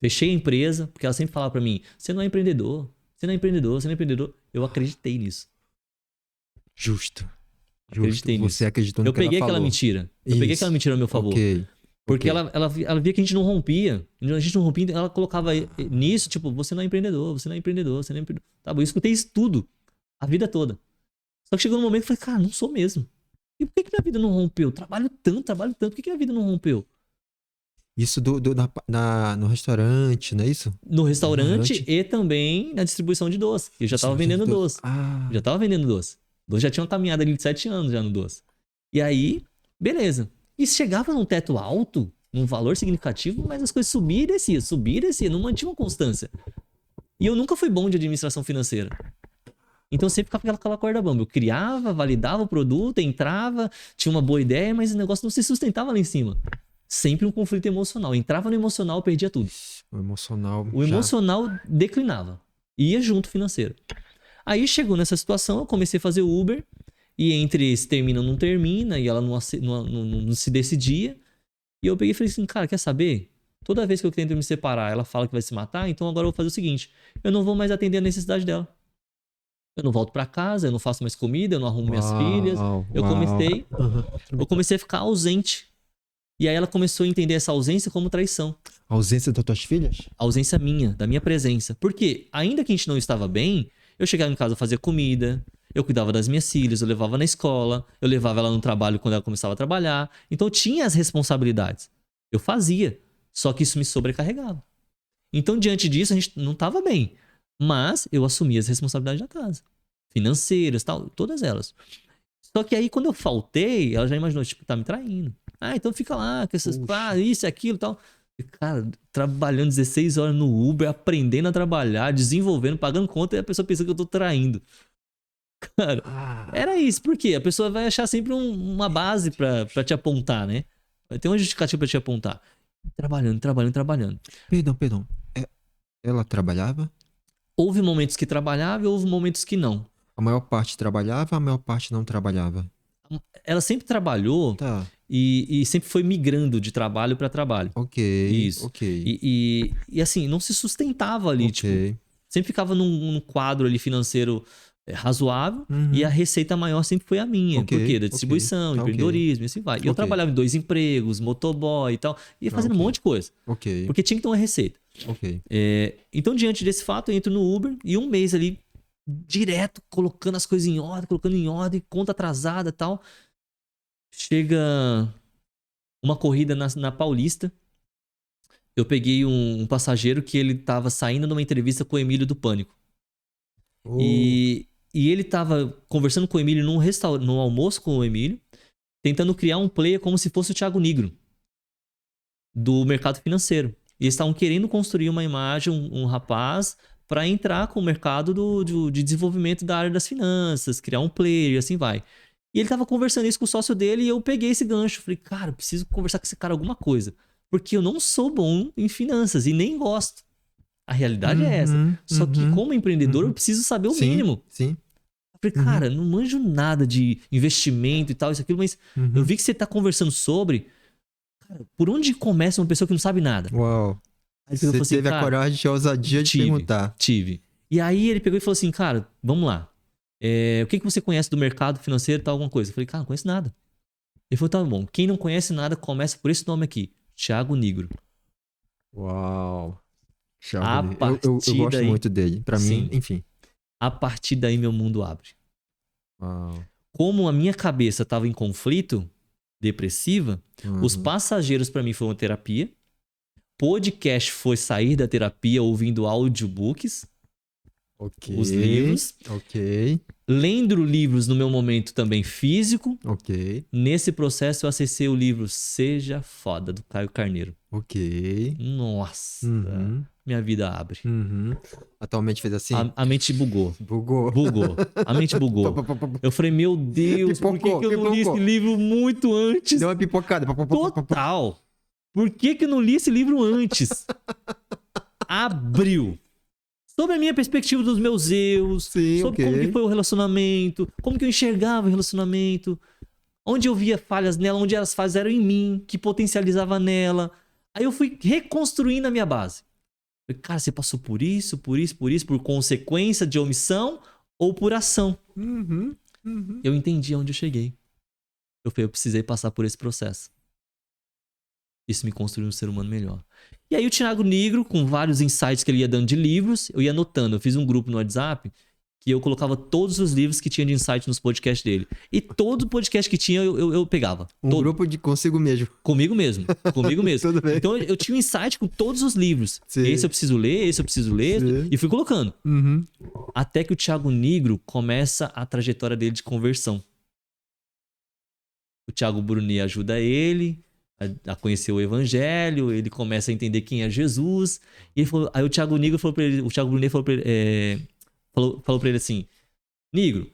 Fechei a empresa, porque ela sempre falava pra mim, você não é empreendedor, você não é empreendedor, você não é empreendedor. Eu acreditei nisso. Justo. Acreditei nisso. Você acreditou no que ela falou. Eu peguei aquela mentira. Eu peguei aquela mentira ao meu favor. Porque ela via que a gente não rompia. A gente não rompia, ela colocava nisso, tipo, você não é empreendedor, você não é empreendedor, você não é empreendedor. Tá bom, eu escutei isso tudo. A vida toda. Só que chegou um momento que eu falei, cara, não sou mesmo. E por que minha vida não rompeu? Trabalho tanto. Por que minha vida não rompeu? Isso no restaurante, não é isso? No restaurante e também na distribuição de doce. Eu já tava vendendo doce. Já tava vendendo doce. Doce já tinha uma caminhada ali de 7 anos já no doce. E aí, beleza. E chegava num teto alto, num valor significativo, mas as coisas subiam e desciam, não mantinha uma constância. E eu nunca fui bom de administração financeira. Então eu sempre ficava com aquela corda bamba. Eu criava, validava o produto, entrava, tinha uma boa ideia, mas o negócio não se sustentava lá em cima. Sempre um conflito emocional. Entrava no emocional, perdia tudo. O emocional declinava. Ia junto o financeiro. Aí chegou nessa situação, eu comecei a fazer Uber. E entre se termina ou não termina, e ela não se decidia. E eu peguei e falei assim, cara, quer saber? Toda vez que eu tento me separar, ela fala que vai se matar, então agora eu vou fazer o seguinte, eu não vou mais atender a necessidade dela. Eu não volto pra casa, eu não faço mais comida, eu não arrumo minhas filhas. Eu comecei a ficar ausente. E aí ela começou a entender essa ausência como traição. A ausência das tuas filhas? A ausência minha, da minha presença. Porque ainda que a gente não estava bem, eu chegava em casa, fazia comida, eu cuidava das minhas filhas, eu levava na escola, eu levava ela no trabalho quando ela começava a trabalhar. Então eu tinha as responsabilidades. Eu fazia. Só que isso me sobrecarregava. Então, diante disso, a gente não estava bem. Mas eu assumia as responsabilidades da casa. Financeiras, tal, todas elas. Só que aí, quando eu faltei, ela já imaginou, tipo, tá me traindo. Ah, então fica lá, com essas, isso e aquilo e tal. E, cara, trabalhando 16 horas no Uber, aprendendo a trabalhar, desenvolvendo, pagando conta, e a pessoa pensa que eu tô traindo. Cara, era isso. Por quê? A pessoa vai achar sempre uma base pra te apontar, né? Vai ter uma justificativa pra te apontar. Trabalhando. Perdão. Ela trabalhava? Houve momentos que trabalhava e houve momentos que não. A maior parte trabalhava, a maior parte não trabalhava? Ela sempre trabalhou e sempre foi migrando de trabalho para trabalho. Isso. E assim, não se sustentava ali. Tipo, sempre ficava num quadro ali financeiro razoável e a receita maior sempre foi a minha. Por quê? Da distribuição, empreendedorismo e assim vai. E eu trabalhava em 2 empregos, motoboy e tal. Ia fazendo um monte de coisa. Porque tinha que ter uma receita. Então, diante desse fato, eu entro no Uber e um mês ali, direto, colocando as coisas em ordem, conta atrasada e tal. Chega uma corrida na Paulista. Eu peguei um passageiro que ele tava saindo de uma entrevista com o Emílio do Pânico. E ele tava conversando com o Emílio no almoço com o Emílio, tentando criar um player como se fosse o Thiago Nigro do mercado financeiro. E eles estavam querendo construir uma imagem, um rapaz, para entrar com o mercado de desenvolvimento da área das finanças, criar um player e assim vai. E ele tava conversando isso com o sócio dele e eu peguei esse gancho. Falei, cara, eu preciso conversar com esse cara alguma coisa. Porque eu não sou bom em finanças e nem gosto. A realidade é essa. Só que como empreendedor eu preciso saber o mínimo. Sim. Eu falei, cara, não manjo nada de investimento e tal, isso, aquilo, mas eu vi que você tá conversando sobre... Cara, por onde começa uma pessoa que não sabe nada? Uau. Aí você assim, teve a coragem e a ousadia de perguntar. Tive. E aí ele pegou e falou assim, cara, vamos lá. O que você conhece do mercado financeiro e tal, alguma coisa? Eu falei, cara, não conheço nada. Ele falou, tá bom. Quem não conhece nada, começa por esse nome aqui. Thiago Nigro. Uau. Eu gosto muito dele. Pra mim, enfim. A partir daí, meu mundo abre. Uau. Como a minha cabeça estava em conflito, depressiva, os passageiros pra mim foram terapia. Podcast foi sair da terapia ouvindo audiobooks. Ok. os livros. Ok. Lendo livros no meu momento também físico. Ok. Nesse processo eu acessei o livro Seja Foda, do Caio Carneiro. Ok. Nossa, Uhum. minha vida abre. Uhum. Atualmente fez assim? A mente bugou. Bugou. Bugou. A mente bugou. Eu falei, meu Deus, por que eu não li esse livro muito antes? Deu uma pipocada. Total. Por que eu não li esse livro antes? Abriu. Sobre a minha perspectiva dos meus erros, Sim, sobre como que foi o relacionamento, como que eu enxergava o relacionamento, onde eu via falhas nela, onde as falhas eram em mim, que potencializava nela. Aí eu fui reconstruindo a minha base. Falei, cara, você passou por isso, por consequência de omissão ou por ação? Uhum. Uhum. Eu entendi onde eu cheguei. Eu falei, eu precisei passar por esse processo. Isso me construiu um ser humano melhor. E aí o Thiago Nigro, com vários insights que ele ia dando de livros, eu ia anotando. Eu fiz um grupo no WhatsApp que eu colocava todos os livros que tinha de insight nos podcasts dele. E todo podcast que tinha, eu pegava. Um grupo de consigo mesmo. Comigo mesmo. Comigo mesmo. Tudo bem. Então eu tinha um insight com todos os livros. Sim. Esse eu preciso ler, esse eu preciso ler. Sim. E fui colocando. Uhum. Até que o Thiago Nigro começa a trajetória dele de conversão. O Thiago Bruni ajuda ele a conhecer o evangelho, ele começa a entender quem é Jesus. E ele falou, aí o Thiago Nigro falou pra ele, o Thiago Bruni falou pra ele, falou pra ele assim: Nigro,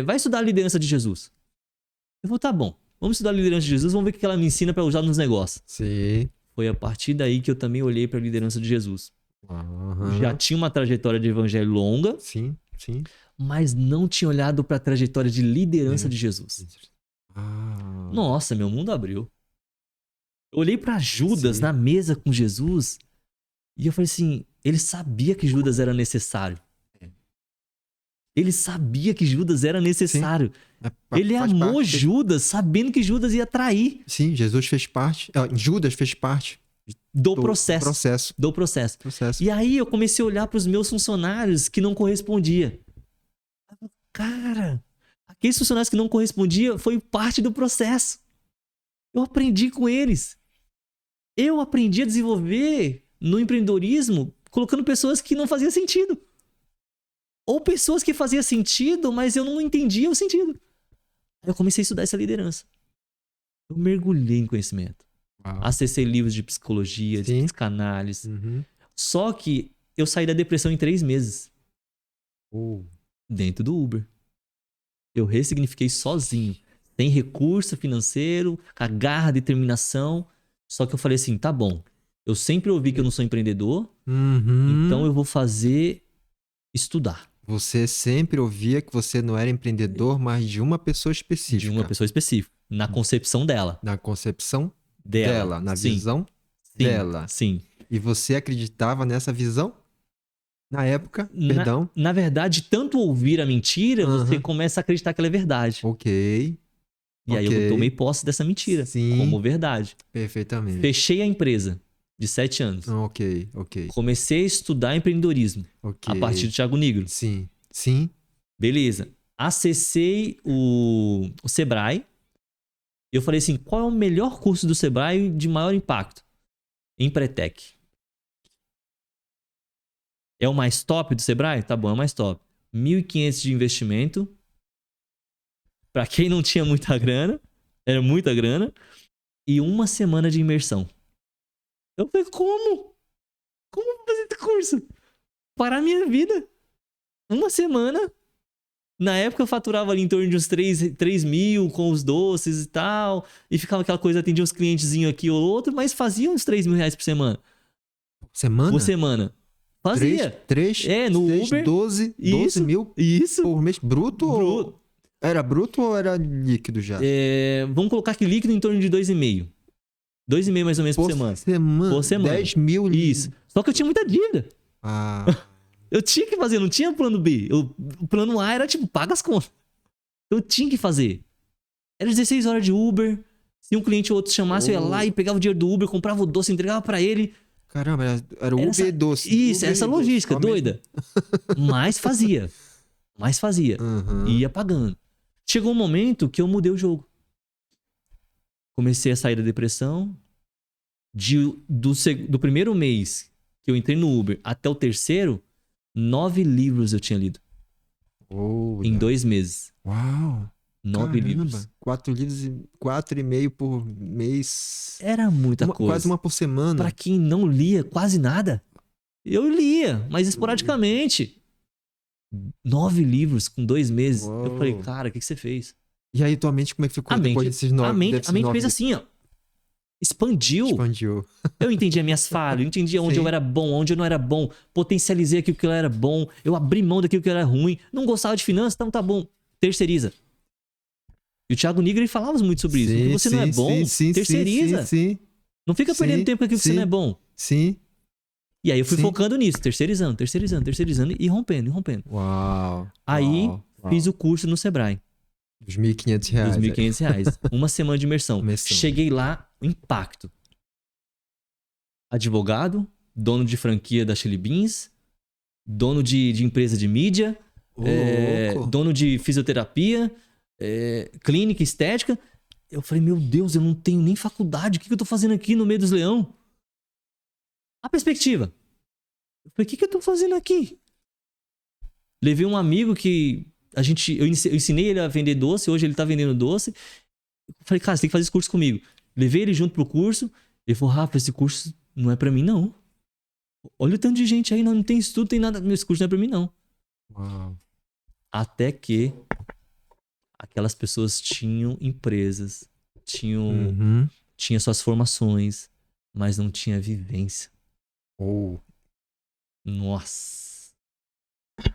vai estudar a liderança de Jesus. Eu falei, tá bom, vamos estudar a liderança de Jesus, vamos ver o que ela me ensina pra usar nos negócios. Sim. Foi a partir daí que eu também olhei pra liderança de Jesus. Uhum. Já tinha uma trajetória de evangelho longa, Sim, sim. mas não tinha olhado pra trajetória de liderança de Jesus. Ah. Nossa, meu mundo abriu. Eu olhei pra Judas Sim. na mesa com Jesus e eu falei assim, ele sabia que Judas era necessário. Ele sabia que Judas era necessário. Ele amou parte. Judas sabendo que Judas ia trair. Sim, Jesus fez parte. Judas fez parte Do processo. Do processo. processo. E aí eu comecei a olhar pros meus funcionários que não correspondia. Cara, aqueles funcionários que não correspondiam foi parte do processo. Eu aprendi com eles. Eu aprendi a desenvolver no empreendedorismo colocando pessoas que não faziam sentido. Ou pessoas que faziam sentido, mas eu não entendia o sentido. Aí eu comecei a estudar essa liderança. Eu mergulhei em conhecimento. Acessei livros de psicologia, de psicanálise. Uhum. Só que eu saí da depressão em 3 meses. Dentro do Uber. Eu ressignifiquei sozinho. Sem recurso financeiro, com a garra, determinação. Só que eu falei assim, tá bom. Eu sempre ouvi que eu não sou empreendedor. Uhum. Então eu vou fazer estudar. Você sempre ouvia que você não era empreendedor, mas de uma pessoa específica. De uma pessoa específica. Na concepção dela. Na concepção dela. Na visão dela. Sim. E você acreditava nessa visão? Na época, perdão. Na verdade, tanto ouvir a mentira, você começa a acreditar que ela é verdade. Ok. E aí eu tomei posse dessa mentira como verdade. Perfeitamente. Fechei a empresa de 7 anos. Ok. Comecei a estudar empreendedorismo a partir do Thiago Nigro. Sim. Beleza. Acessei o Sebrae. Eu falei assim, qual é o melhor curso do Sebrae de maior impacto? Empretec. É o mais top do Sebrae? Tá bom, é o mais top. 1.500 de investimento. Pra quem não tinha muita grana. Era muita grana. E 1 semana de imersão. Eu falei, como? Como vou fazer esse curso? Parar minha vida. 1 semana. Na época eu faturava ali em torno de uns 3 mil com os doces e tal. E ficava aquela coisa, atendia uns clientezinhos aqui ou outro, mas fazia uns 3 mil reais por semana. Semana? Por semana. Fazia. 3, no 6, Uber. 12 mil por mês bruto? Ou... Era bruto ou era líquido já? Vamos colocar que líquido em torno de 2,5. 2,5 mais ou menos por semana. Por semana. 10 mil. Isso. Só que eu tinha muita dívida. Eu tinha que fazer, não tinha plano B. O plano A era tipo, paga as contas. Eu tinha que fazer. Era 16 horas de Uber. Se um cliente ou outro chamasse, eu ia lá e pegava o dinheiro do Uber, comprava o doce, entregava pra ele. Caramba, era Uber e doce. Isso, essa logística doida. Mas fazia. Ia pagando. Chegou um momento que eu mudei o jogo. Comecei a sair da depressão. Do primeiro mês que eu entrei no Uber até o terceiro, 9 livros eu tinha lido. Em 2 meses. Uau! 9 livros. 4 livros, 4,5 por mês. Era muita coisa. Quase uma por semana. Pra quem não lia quase nada. Eu lia, mas esporadicamente. 9 livros com 2 meses. Uou. Eu falei, cara, o que você fez? E aí, tua mente, como é que ficou depois desses 9? A mente fez assim, ó. Expandiu. Eu entendi as minhas falhas, eu entendi onde eu era bom, onde eu não era bom. Potencializei aquilo que eu era bom. Eu abri mão daquilo que era ruim. Não gostava de finanças, então tá bom. Terceiriza. E o Thiago Nigri falava muito sobre isso. Se você não é bom, terceiriza. Não fica perdendo tempo com aquilo que você não é bom. Sim. E aí eu fui focando nisso, terceirizando e rompendo. Uau. Aí fiz o curso no Sebrae. Os R$1.500. R$1.500. Uma semana de imersão. Cheguei lá, impacto. Advogado, dono de franquia da Chili Beans, dono de empresa de mídia, dono de fisioterapia, clínica, estética. Eu falei, meu Deus, eu não tenho nem faculdade. O que eu tô fazendo aqui no meio dos leão? A perspectiva. Eu falei, o que eu tô fazendo aqui? Levei um amigo que eu ensinei ele a vender doce, hoje ele tá vendendo doce. Eu falei, cara, você tem que fazer esse curso comigo. Levei ele junto pro curso. Ele falou, Rafa, esse curso não é pra mim, não. Olha o tanto de gente aí, não tem estudo, tem nada. Esse curso não é pra mim, não. Uau. Até que aquelas pessoas tinham empresas, tinha suas formações, mas não tinha vivência. Nossa.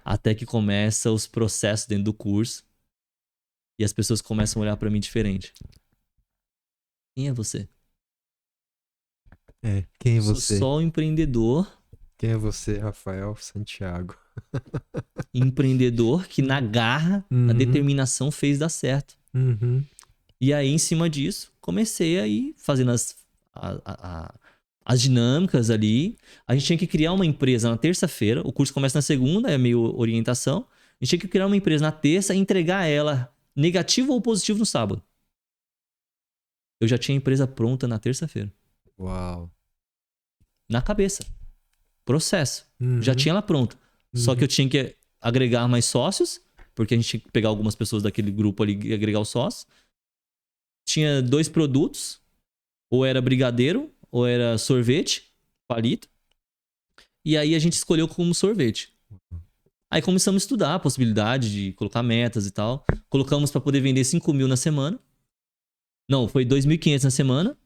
Até que começa os processos dentro do curso e as pessoas começam a olhar pra mim diferente. Quem é você? Quem é você? Sou só um empreendedor. Quem é você, Rafael Santiago? Empreendedor que na garra, na determinação fez dar certo. E aí, em cima disso, comecei a ir fazendo as dinâmicas ali. A gente tinha que criar uma empresa na terça-feira. O curso começa na segunda, é meio orientação. A gente tinha que criar uma empresa na terça e entregar ela negativo ou positivo no sábado. Eu já tinha a empresa pronta na terça-feira. Uau. Na cabeça. Processo. Já tinha ela pronta. Só que eu tinha que agregar mais sócios, porque a gente tinha que pegar algumas pessoas daquele grupo ali e agregar os sócios. Tinha 2 produtos. Ou era brigadeiro, ou era sorvete, palito. E aí a gente escolheu como sorvete. Aí começamos a estudar a possibilidade de colocar metas e tal. Colocamos para poder vender 5.000 na semana. Não, foi 2.500 na semana.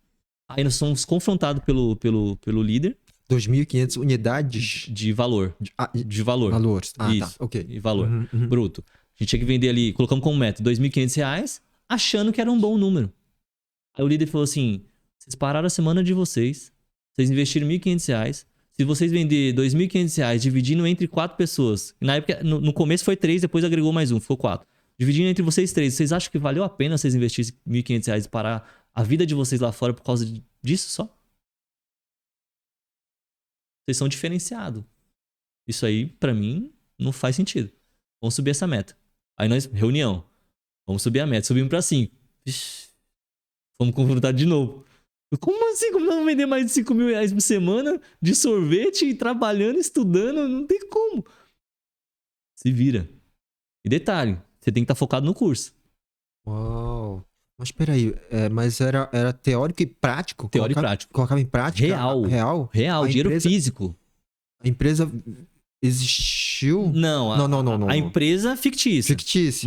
Aí nós fomos confrontados pelo líder. 2.500 unidades? De valor. De valor. Valores. Isso. Tá. Ok. De valor. Bruto. A gente tinha que vender ali, colocamos como meta R$2.500, achando que era um bom número. Aí o líder falou assim, vocês pararam a semana de vocês investiram R$1.500. Se vocês vender R$2.500 dividindo entre 4 pessoas, na época, no começo foi 3, depois agregou mais um, ficou 4. Dividindo entre vocês 3, vocês acham que valeu a pena vocês investirem R$1.500 e parar a vida de vocês lá fora por causa disso só? Vocês são diferenciados. Isso aí, pra mim, não faz sentido. Vamos subir essa meta. Aí nós, reunião. Vamos subir a meta. Subimos pra 5. Ixi, fomos confrontados de novo. Como assim? Como nós vamos vender mais de R$5.000 por semana de sorvete e trabalhando, estudando? Não tem como. Se vira. E detalhe, você tem que estar focado no curso. Uau. Mas peraí, mas era teórico e prático? Teórico e prático. Colocava em prática? Real, dinheiro físico. A empresa existiu? Não. A empresa fictícia.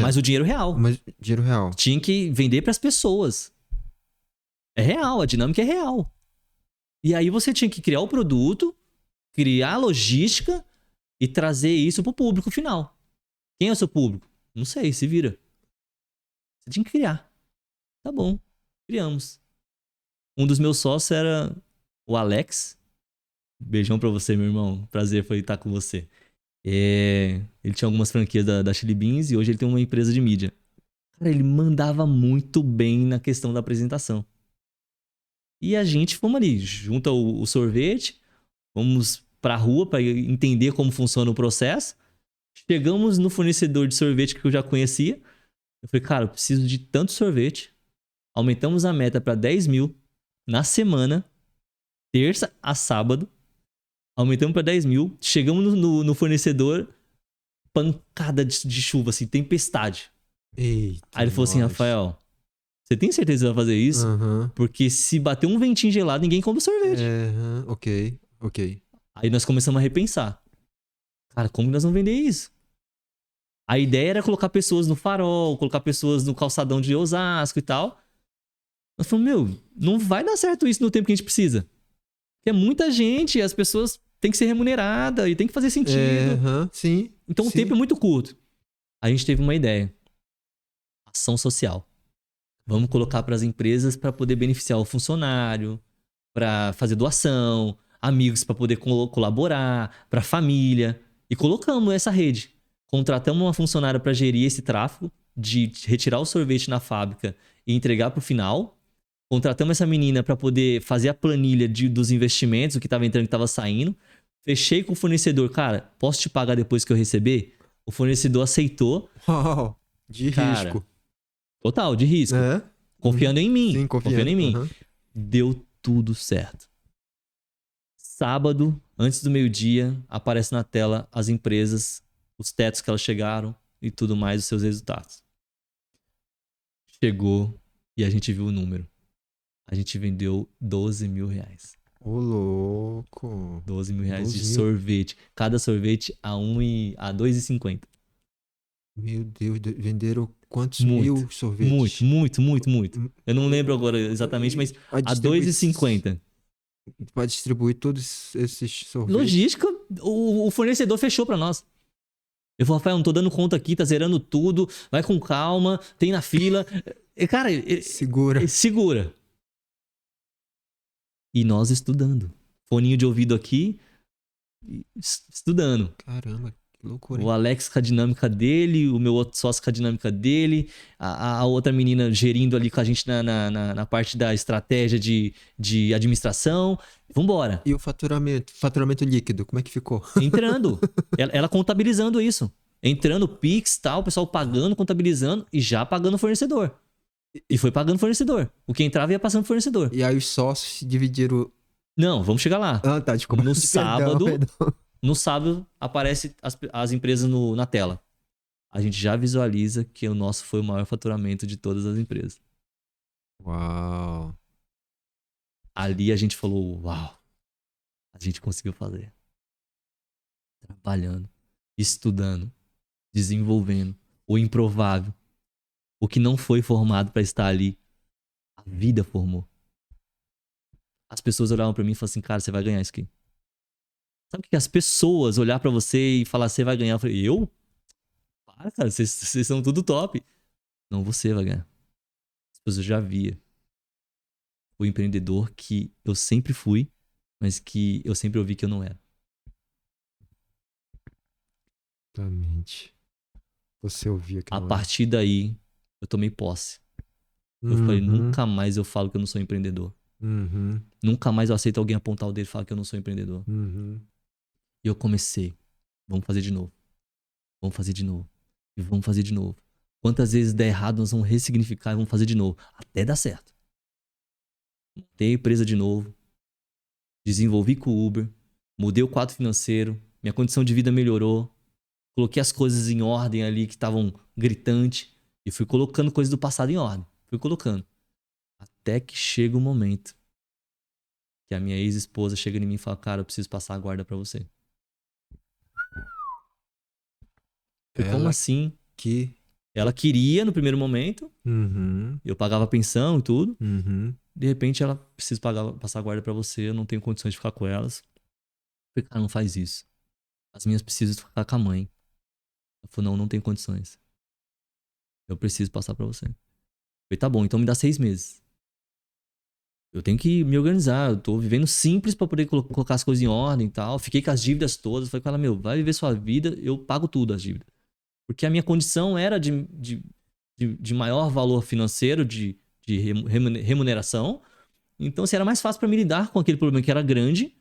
Mas o dinheiro real. Dinheiro real. Tinha que vender para as pessoas. É real, a dinâmica é real. E aí você tinha que criar o produto, criar a logística e trazer isso pro público final. Quem é o seu público? Não sei, se vira. Você tinha que criar. Tá bom, criamos. Um dos meus sócios era o Alex. Beijão pra você, meu irmão. Prazer foi estar com você. Ele tinha algumas franquias da Chili Beans e hoje ele tem uma empresa de mídia. Cara, ele mandava muito bem na questão da apresentação. E a gente fomos ali, junta o sorvete, vamos pra rua pra entender como funciona o processo. Chegamos no fornecedor de sorvete que eu já conhecia. Eu falei, cara, eu preciso de tanto sorvete. Aumentamos a meta para 10.000 na semana, terça a sábado. Aumentamos pra 10 mil. Chegamos no fornecedor, pancada de chuva, assim, tempestade. Eita, Aí ele falou assim, Rafael, você tem certeza que vai fazer isso? Porque se bater um ventinho gelado, ninguém compra sorvete. Ok. Aí nós começamos a repensar. Cara, como que nós vamos vender isso? A ideia era colocar pessoas no farol, colocar pessoas no calçadão de Osasco e tal. Nós falamos, não vai dar certo isso no tempo que a gente precisa. Porque é muita gente, as pessoas têm que ser remuneradas e tem que fazer sentido. Sim. Então o tempo é muito curto. A gente teve uma ideia. Ação social. Vamos colocar para as empresas para poder beneficiar o funcionário, para fazer doação, amigos para poder colaborar, para família. E colocamos essa rede. Contratamos uma funcionária para gerir esse tráfego, de retirar o sorvete na fábrica e entregar para o final. Contratamos essa menina para poder fazer a planilha dos investimentos, o que estava entrando e o que estava saindo. Fechei com o fornecedor. Cara, posso te pagar depois que eu receber? O fornecedor aceitou. Uau, de risco. Total, de risco. Confiando em mim. Sim, confiando em mim. Deu tudo certo. Sábado, antes do meio-dia, aparece na tela as empresas, os tetos que elas chegaram e tudo mais, os seus resultados. Chegou e a gente viu o número. A gente vendeu 12 mil reais. Ô, louco. 12 mil reais de sorvete. Cada sorvete a R$2,50. Meu Deus, venderam quantos mil sorvetes? Muito. Eu não lembro agora exatamente, mas a R$2,50. Para distribuir todos esses sorvetes. Logística, o fornecedor fechou para nós. Eu falei, Rafael, não tô dando conta aqui, tá zerando tudo, vai com calma, tem na fila. Cara, segura. E nós estudando. Foninho de ouvido aqui, estudando. Caramba, que loucura. Hein? O Alex com a dinâmica dele, o meu outro sócio com a dinâmica dele, a outra menina gerindo ali com a gente na parte da estratégia de administração. Vambora. E o faturamento? Faturamento líquido, como é que ficou? Entrando. Ela contabilizando isso. Entrando, Pix, tal, o pessoal pagando, contabilizando e já pagando o fornecedor. E foi pagando o fornecedor. O que entrava ia passando o fornecedor. E aí os sócios se dividiram... Não, vamos chegar lá. Tá, desculpa. No sábado, aparece as empresas na tela. A gente já visualiza que o nosso foi o maior faturamento de todas as empresas. Uau. Ali a gente falou, uau. A gente conseguiu fazer. Trabalhando, estudando, desenvolvendo o improvável. O que não foi formado para estar ali, a vida formou. As pessoas olhavam para mim e falavam assim, cara, você vai ganhar isso aqui. Sabe o que as pessoas olhar para você e falar, você vai ganhar? Eu falei, eu? Para, cara, vocês são tudo top. Não, você vai ganhar. As pessoas já via o empreendedor que eu sempre fui, mas que eu sempre ouvi que eu não era. Exatamente. Você ouvia que não era. A partir daí, eu tomei posse. Eu falei, nunca mais eu falo que eu não sou empreendedor. Nunca mais eu aceito alguém apontar o dedo e falar que eu não sou empreendedor. E eu comecei. Vamos fazer de novo. Vamos fazer de novo. E vamos fazer de novo. Quantas vezes der errado, nós vamos ressignificar e vamos fazer de novo. Até dar certo. Montei a empresa de novo. Desenvolvi com o Uber. Mudei o quadro financeiro. Minha condição de vida melhorou. Coloquei as coisas em ordem ali que estavam gritantes. E fui colocando coisas do passado em ordem. Fui colocando. Até que chega o momento que a minha ex-esposa chega em mim e fala, cara, eu preciso passar a guarda pra você. Como assim? Ela queria no primeiro momento. Eu pagava pensão e tudo. De repente ela precisa passar a guarda pra você. Eu não tenho condições de ficar com elas. Eu falei, cara, não faz isso. As minhas precisam ficar com a mãe. Ela falou, não tenho condições. Eu preciso passar pra você. Eu falei, tá bom, então me dá 6 meses. Eu tenho que me organizar. Eu tô vivendo simples pra poder colocar as coisas em ordem e tal. Fiquei com as dívidas todas. Falei com ela, vai viver sua vida. Eu pago tudo as dívidas. Porque a minha condição era de maior valor financeiro, de remuneração. Então, assim, era mais fácil pra mim lidar com aquele problema que era grande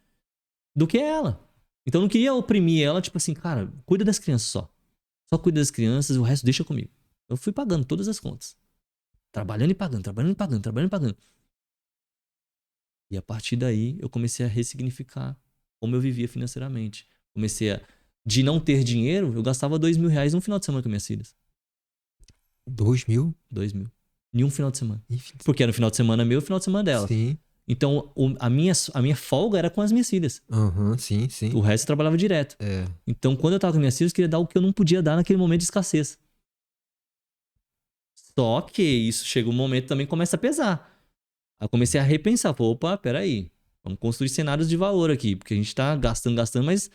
do que ela. Então, eu não queria oprimir ela, tipo assim, cara, cuida das crianças só. Só cuida das crianças, o resto deixa comigo. Eu fui pagando todas as contas. Trabalhando e pagando. E a partir daí, eu comecei a ressignificar como eu vivia financeiramente. De não ter dinheiro, eu gastava R$2.000 num final de semana com minhas filhas. 2.000? 2.000. Em um final de semana. Enfim. Porque era o final de semana meu e o final de semana dela. Sim. Então, a minha folga era com as minhas filhas. Sim, sim. O resto eu trabalhava direto. É. Então, quando eu tava com minhas filhas, eu queria dar o que eu não podia dar naquele momento de escassez. Só que isso chega um momento também que começa a pesar. Aí eu comecei a repensar. Falei, opa, peraí. Vamos construir cenários de valor aqui. Porque a gente tá gastando, mas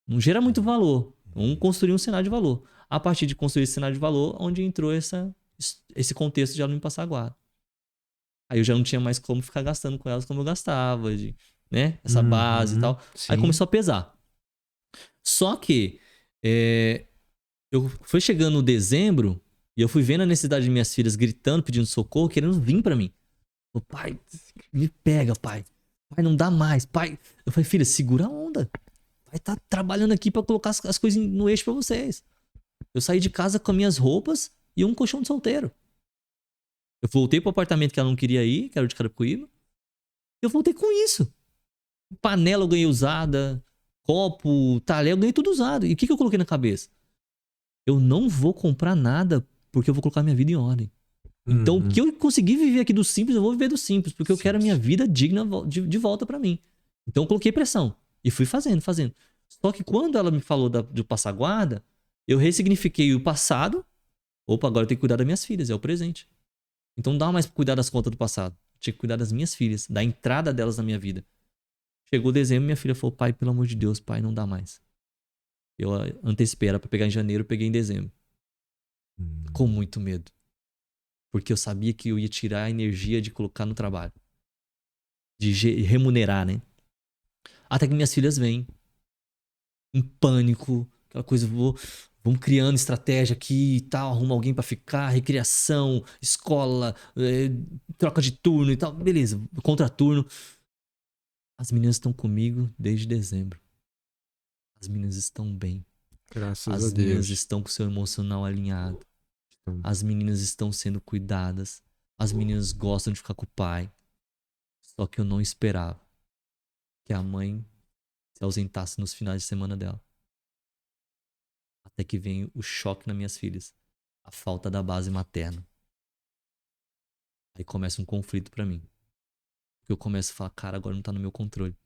não gera muito valor. Vamos construir um cenário de valor. A partir de construir esse cenário de valor, onde entrou esse contexto de aluno passar guarda. Aí eu já não tinha mais como ficar gastando com elas como eu gastava, né? Essa base e tal. Sim. Aí começou a pesar. Só que eu fui chegando no dezembro e eu fui vendo a necessidade de minhas filhas gritando, pedindo socorro, querendo vir pra mim. O pai, me pega, pai. Pai, não dá mais. Pai, eu falei, filha, segura a onda. Pai tá trabalhando aqui pra colocar as coisas no eixo pra vocês. Eu saí de casa com minhas roupas e um colchão de solteiro. Eu voltei pro apartamento que ela não queria ir, que era o de Carapicuíba. Eu voltei com isso. Panela eu ganhei usada, copo, talher, eu ganhei tudo usado. E o que eu coloquei na cabeça? Eu não vou comprar nada porque eu vou colocar minha vida em ordem. Então, o que eu conseguir viver aqui do simples, eu vou viver do simples, porque eu quero a minha vida digna de volta pra mim. Então, eu coloquei pressão e fui fazendo. Só que quando ela me falou do passar guarda, eu ressignifiquei o passado. Opa, agora eu tenho que cuidar das minhas filhas, é o presente. Então, não dá mais pra cuidar das contas do passado. Tinha que cuidar das minhas filhas, da entrada delas na minha vida. Chegou dezembro, minha filha falou, pai, pelo amor de Deus, pai, não dá mais. Eu antecipei, era pra pegar em janeiro, eu peguei em dezembro. Com muito medo. Porque eu sabia que eu ia tirar a energia de colocar no trabalho. De remunerar, né? Até que minhas filhas vêm. Em pânico. Aquela coisa, vamos criando estratégia aqui e tal. Arruma alguém pra ficar. Recreação, escola, troca de turno e tal. Beleza, contraturno. As meninas estão comigo desde dezembro. As meninas estão bem. Graças a As Deus. meninas estão com o seu emocional alinhado. As meninas estão sendo cuidadas. As meninas gostam de ficar com o pai. Só que eu não esperava que a mãe se ausentasse nos finais de semana dela. Até que vem o choque nas minhas filhas. A falta da base materna. Aí começa um conflito pra mim. Porque eu começo a falar, cara, agora não tá no meu controle.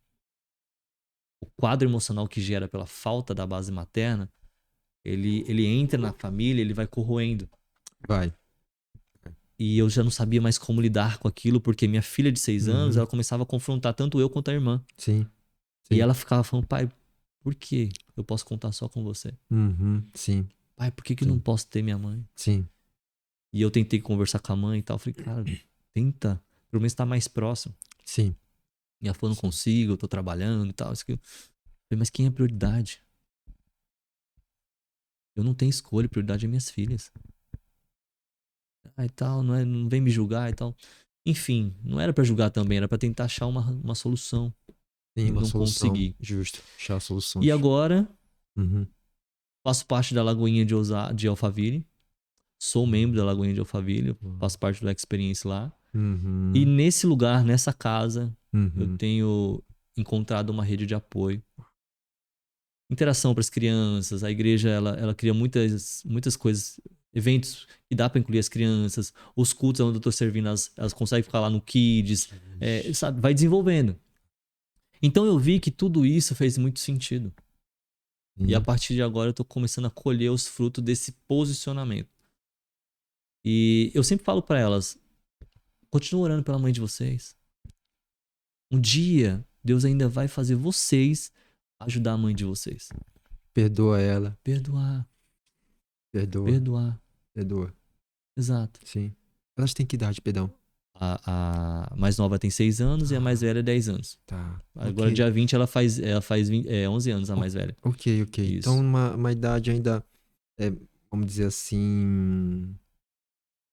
O quadro emocional que gera pela falta da base materna, ele entra na família, ele vai corroendo. Vai. E eu já não sabia mais como lidar com aquilo, porque minha filha de 6 anos, ela começava a confrontar tanto eu quanto a irmã. Sim. E ela ficava falando, pai, por que eu posso contar só com você? Sim. Pai, por que eu não posso ter minha mãe? Sim. E eu tentei conversar com a mãe e tal. Eu falei, cara, tenta, pelo menos estar mais próximo. Sim. E ela falou, não consigo, eu tô trabalhando e tal. Eu falei, mas quem é prioridade? Eu não tenho escolha, prioridade é minhas filhas. E tal, não vem me julgar e tal. Enfim, não era pra julgar também, era pra tentar achar uma solução. Sim, uma não solução. consegui. Justo. Achar soluções. E agora, Faço parte da Lagoinha de Alphaville. Sou membro da Lagoinha de Alphaville. Faço parte do Experience lá. E nesse lugar, nessa casa, eu tenho encontrado uma rede de apoio. Interação para as crianças. A igreja, ela cria muitas coisas, eventos que dá para incluir as crianças. Os cultos onde eu estou servindo, elas conseguem ficar lá no Kids. Sabe, vai desenvolvendo. Então eu vi que tudo isso fez muito sentido. E a partir de agora eu tô começando a colher os frutos desse posicionamento. E eu sempre falo para elas, continuem orando pela mãe de vocês. Um dia, Deus ainda vai fazer vocês ajudar a mãe de vocês. Perdoa ela. Perdoar. Perdoa. Exato. Sim. Elas têm que idade, perdão? A mais nova tem 6 anos e a mais velha 10 anos. Tá. Agora, dia 20, ela faz 11 anos, a mais velha. Ok. Isso. Então, uma idade ainda, vamos dizer assim,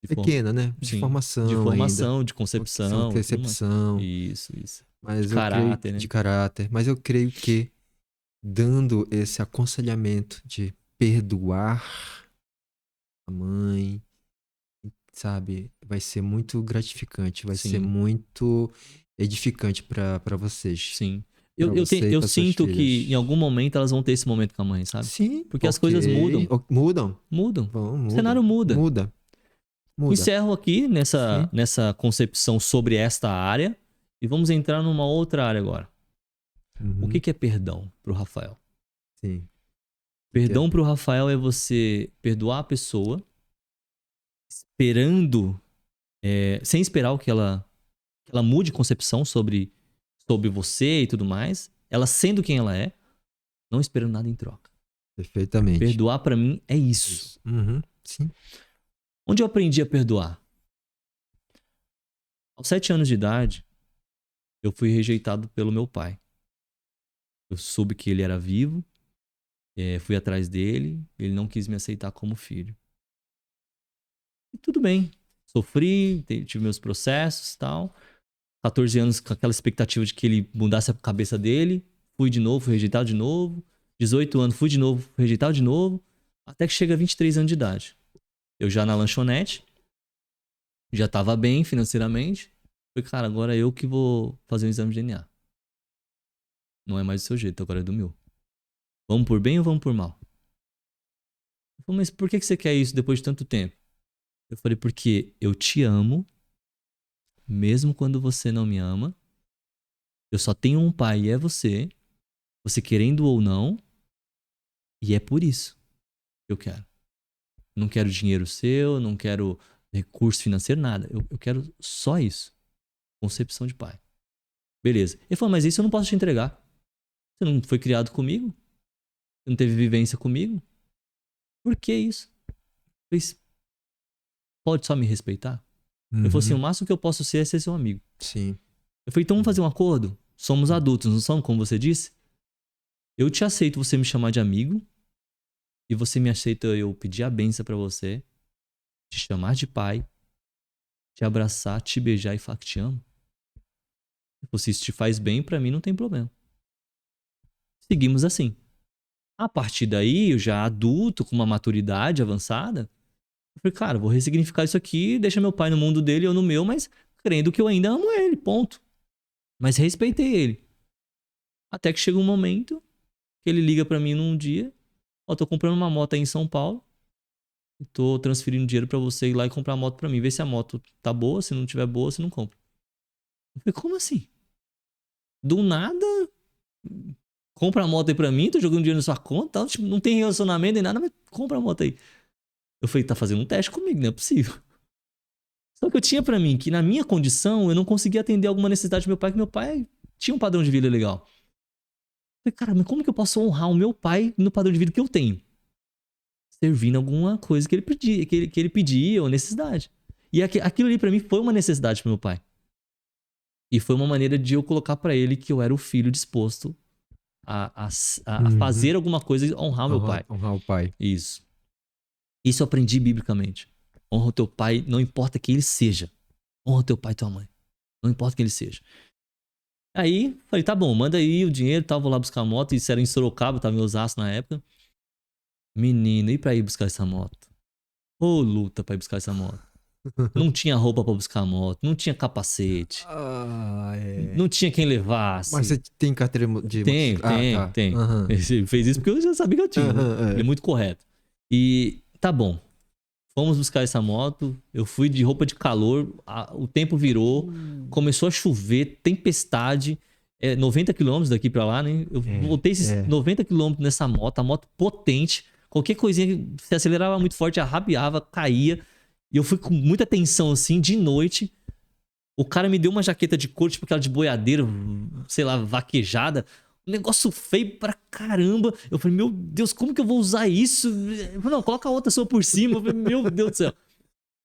pequena, né? De formação ainda. De concepção. Concepção. Isso. Mas De caráter, né? De caráter. Mas eu creio que, dando esse aconselhamento de perdoar a mãe, sabe, vai ser muito gratificante, vai ser muito edificante para vocês. Sim. Eu sinto que em algum momento elas vão ter esse momento com a mãe, sabe? Sim. Porque as coisas mudam. Mudam? Mudam. Muda. O cenário muda. Muda. Encerro aqui nessa concepção sobre esta área e vamos entrar numa outra área agora. O que é perdão pro Rafael? Sim. Perdão pro Rafael é você perdoar a pessoa esperando, sem esperar que ela mude concepção sobre você e tudo mais, ela sendo quem ela é, não esperando nada em troca. Perfeitamente. Perdoar pra mim é isso. Sim. Onde eu aprendi a perdoar? Aos 7 anos de idade, eu fui rejeitado pelo meu pai. Eu soube que ele era vivo, fui atrás dele, ele não quis me aceitar como filho. E tudo bem, sofri, tive meus processos e tal. 14 anos com aquela expectativa de que ele mudasse a cabeça dele, fui de novo, fui rejeitado de novo. 18 anos, fui de novo, fui rejeitado de novo. Até que chega a 23 anos de idade. Eu já na lanchonete, já tava bem financeiramente. Falei, cara, agora eu que vou fazer um exame de DNA. Não é mais do seu jeito, agora é do meu. Vamos por bem ou vamos por mal? Eu falei, mas por que você quer isso depois de tanto tempo? Eu falei, porque eu te amo, mesmo quando você não me ama. Eu só tenho um pai e é você. Você querendo ou não. E é por isso que eu quero. Não quero dinheiro seu, não quero recurso financeiro, nada. Eu quero só isso. Concepção de pai. Beleza. Ele falou, mas isso eu não posso te entregar. Você não foi criado comigo? Você não teve vivência comigo? Por que isso? Eu falei, pode só me respeitar? Ele falou assim, o máximo que eu posso ser é ser seu amigo. Sim. Eu falei, então vamos fazer um acordo? Somos adultos, não somos, como você disse? Eu te aceito você me chamar de amigo. E você me aceita eu pedir a benção pra você, te chamar de pai, te abraçar, te beijar e falar que te amo. Se isso te faz bem, pra mim não tem problema. Seguimos assim. A partir daí, eu já adulto, com uma maturidade avançada, eu falei, cara, vou ressignificar isso aqui, deixa meu pai no mundo dele, eu no meu, mas crendo que eu ainda amo ele, ponto. Mas respeitei ele. Até que chega um momento que ele liga pra mim num dia, tô comprando uma moto aí em São Paulo, tô transferindo dinheiro pra você ir lá e comprar a moto pra mim. Vê se a moto tá boa, se não tiver boa, você não compra. Eu falei, como assim? Do nada, compra a moto aí pra mim, tô jogando dinheiro na sua conta, tá? Tipo, não tem relacionamento nem nada, mas compra a moto aí. Eu falei, tá fazendo um teste comigo, não é possível. Só que eu tinha pra mim que na minha condição eu não conseguia atender alguma necessidade do meu pai, que meu pai tinha um padrão de vida legal. Eu falei, cara, mas como que eu posso honrar o meu pai no padrão de vida que eu tenho? Servindo alguma coisa que ele pedia, que ele pedia ou necessidade. E aquilo ali pra mim foi uma necessidade pro meu pai. E foi uma maneira de eu colocar pra ele que eu era o filho disposto a fazer alguma coisa e honrar o meu pai. Honrar o pai. Isso. Isso eu aprendi biblicamente. Honra o teu pai, não importa quem ele seja. Honra o teu pai e tua mãe. Não importa quem ele seja. Aí, falei, tá bom, manda aí o dinheiro e tal, vou lá buscar a moto. Isso era em Sorocaba, tava em Osasco na época. Menino, e pra ir buscar essa moto? Ô, luta pra ir buscar essa moto. Não tinha roupa pra buscar a moto, não tinha capacete. Não tinha quem levasse. Mas você tem carteira de... Tem. Ele fez isso porque eu já sabia que eu tinha. Ele é muito correto. E tá bom. Fomos buscar essa moto. Eu fui de roupa de calor. O tempo virou. Começou a chover, tempestade. 90 km daqui pra lá, né? Eu voltei esses 90 km nessa moto. A moto potente. Qualquer coisinha que se acelerava muito forte, arrabiava, caía. E eu fui com muita tensão assim, de noite. O cara me deu uma jaqueta de couro, tipo aquela de boiadeiro, sei lá, vaquejada. Um negócio feio pra caramba. Eu falei, meu Deus, como que eu vou usar isso? Ele falou, não, coloca a outra sua por cima. Eu falei, meu Deus do céu.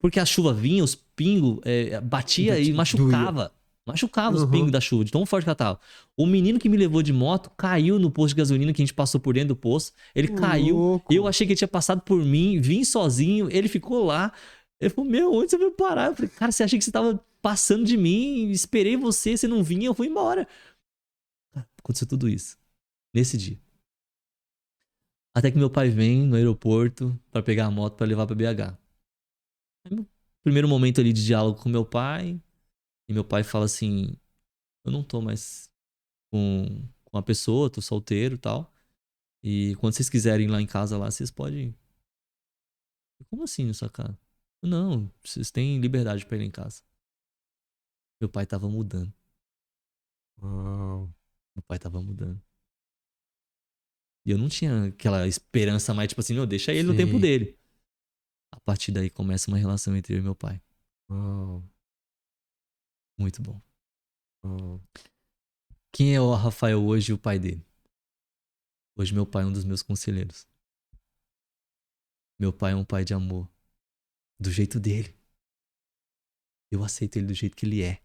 Porque a chuva vinha, os pingos batia e machucava. Machucava os pingos da chuva, de tão forte que ela tava. O menino que me levou de moto caiu no posto de gasolina que a gente passou por dentro do posto. Ele caiu. Louco. Eu achei que ele tinha passado por mim, vim sozinho. Ele ficou lá. Ele falou, meu, onde você veio parar? Eu falei, cara, você achei que você tava passando de mim? Esperei você não vinha, eu fui embora. Aconteceu tudo isso. Nesse dia. Até que meu pai vem no aeroporto pra pegar a moto pra levar pra BH. Aí, meu primeiro momento ali de diálogo com meu pai. E meu pai fala assim, eu não tô mais com com a pessoa, tô solteiro e tal. E quando vocês quiserem ir lá em casa, lá, vocês podem. Como assim na sua casa? Não, vocês têm liberdade pra ir lá em casa. Meu pai tava mudando. Uau. Meu pai tava mudando. E eu não tinha aquela esperança mais, tipo assim, não, deixa ele no tempo Sim. dele. A partir daí começa uma relação entre eu e meu pai. Uau. Muito bom. Uau. Quem é o Rafael hoje e o pai dele? Hoje meu pai é um dos meus conselheiros. Meu pai é um pai de amor. Do jeito dele. Eu aceito ele do jeito que ele é.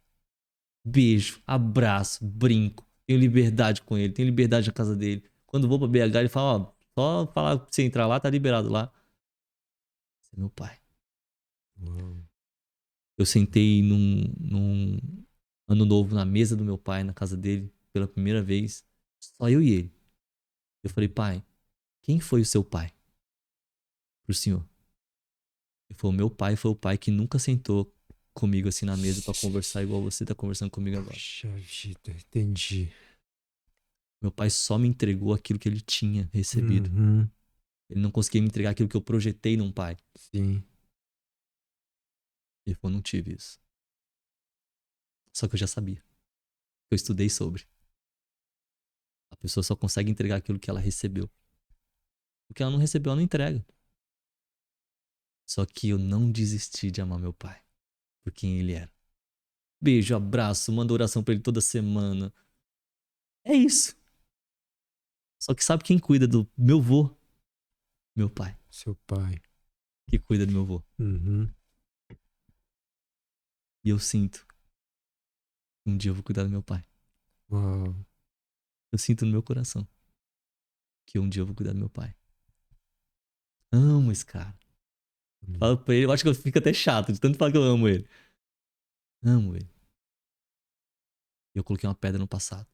Beijo, abraço, brinco. Tenho liberdade com ele, tenho liberdade na casa dele. Quando vou pra BH, ele fala, ó, só falar pra você entrar lá, tá liberado lá. Esse é meu pai. Uau. Eu sentei num ano novo na mesa do meu pai, na casa dele, pela primeira vez. Só eu e ele. Eu falei, pai, quem foi o seu pai? Pro senhor. Ele falou, meu pai foi o pai que nunca sentou comigo assim na mesa pra conversar igual você tá conversando comigo agora. Puxa vida, entendi. Meu pai só me entregou aquilo que ele tinha recebido. Uhum. Ele não conseguia me entregar aquilo que eu projetei num pai. Sim. Ele falou, não tive isso. Só que eu já sabia. Eu estudei sobre. A pessoa só consegue entregar aquilo que ela recebeu. O que ela não recebeu, ela não entrega. Só que eu não desisti de amar meu pai. Por quem ele era. Beijo, abraço, mando oração pra ele toda semana. É isso. Só que sabe quem cuida do meu vô? Meu pai. Seu pai. Que cuida do meu vô. Uhum. E eu sinto que um dia eu vou cuidar do meu pai. Uau. Eu sinto no meu coração que um dia eu vou cuidar do meu pai. Amo esse cara. Falo pra ele, eu acho que eu fico até chato de tanto falar que eu amo ele. Amo ele. E eu coloquei uma pedra no passado.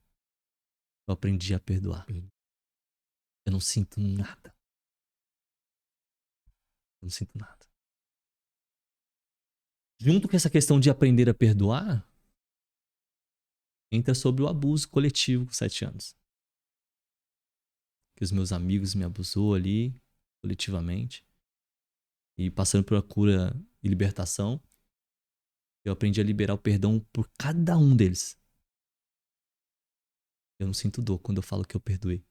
Eu aprendi a perdoar. Eu não sinto nada. Eu não sinto nada. Junto com essa questão de aprender a perdoar, entra sobre o abuso coletivo com 7 anos. Que os meus amigos me abusou ali, coletivamente. E passando por uma cura e libertação, eu aprendi a liberar o perdão por cada um deles. Eu não sinto dor quando eu falo que eu perdoei.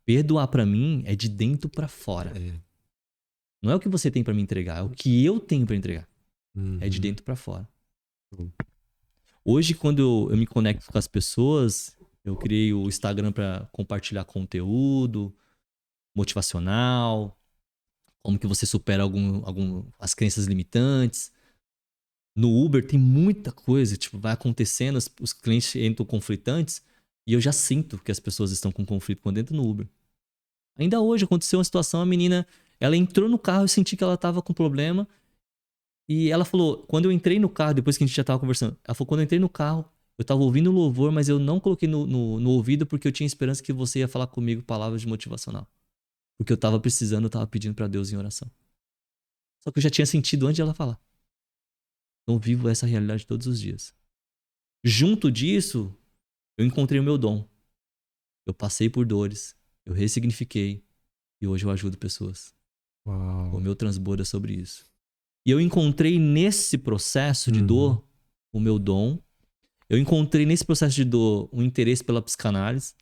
Perdoar pra mim é de dentro pra fora. É. Não é o que você tem pra me entregar, é o que eu tenho pra entregar. Uhum. É de dentro pra fora. Hoje, quando eu me conecto com as pessoas, eu criei o Instagram pra compartilhar conteúdo motivacional, como que você supera as crenças limitantes. No Uber tem muita coisa, tipo, vai acontecendo, os clientes entram conflitantes e eu já sinto que as pessoas estão com conflito quando entram no Uber. Ainda hoje aconteceu uma situação, a menina, ela entrou no carro, eu senti que ela tava com problema e ela falou, quando eu entrei no carro, depois que a gente já tava conversando, ela falou, quando eu entrei no carro, eu tava ouvindo louvor, mas eu não coloquei no ouvido porque eu tinha esperança que você ia falar comigo palavras de motivacional. Porque eu tava precisando, eu tava pedindo pra Deus em oração. Só que eu já tinha sentido antes de ela falar. Então eu vivo essa realidade todos os dias. Junto disso, eu encontrei o meu dom. Eu passei por dores, eu ressignifiquei e hoje eu ajudo pessoas. Uau. O meu transbordo é sobre isso. E eu encontrei nesse processo de dor o meu dom. Eu encontrei nesse processo de dor um interesse pela psicanálise.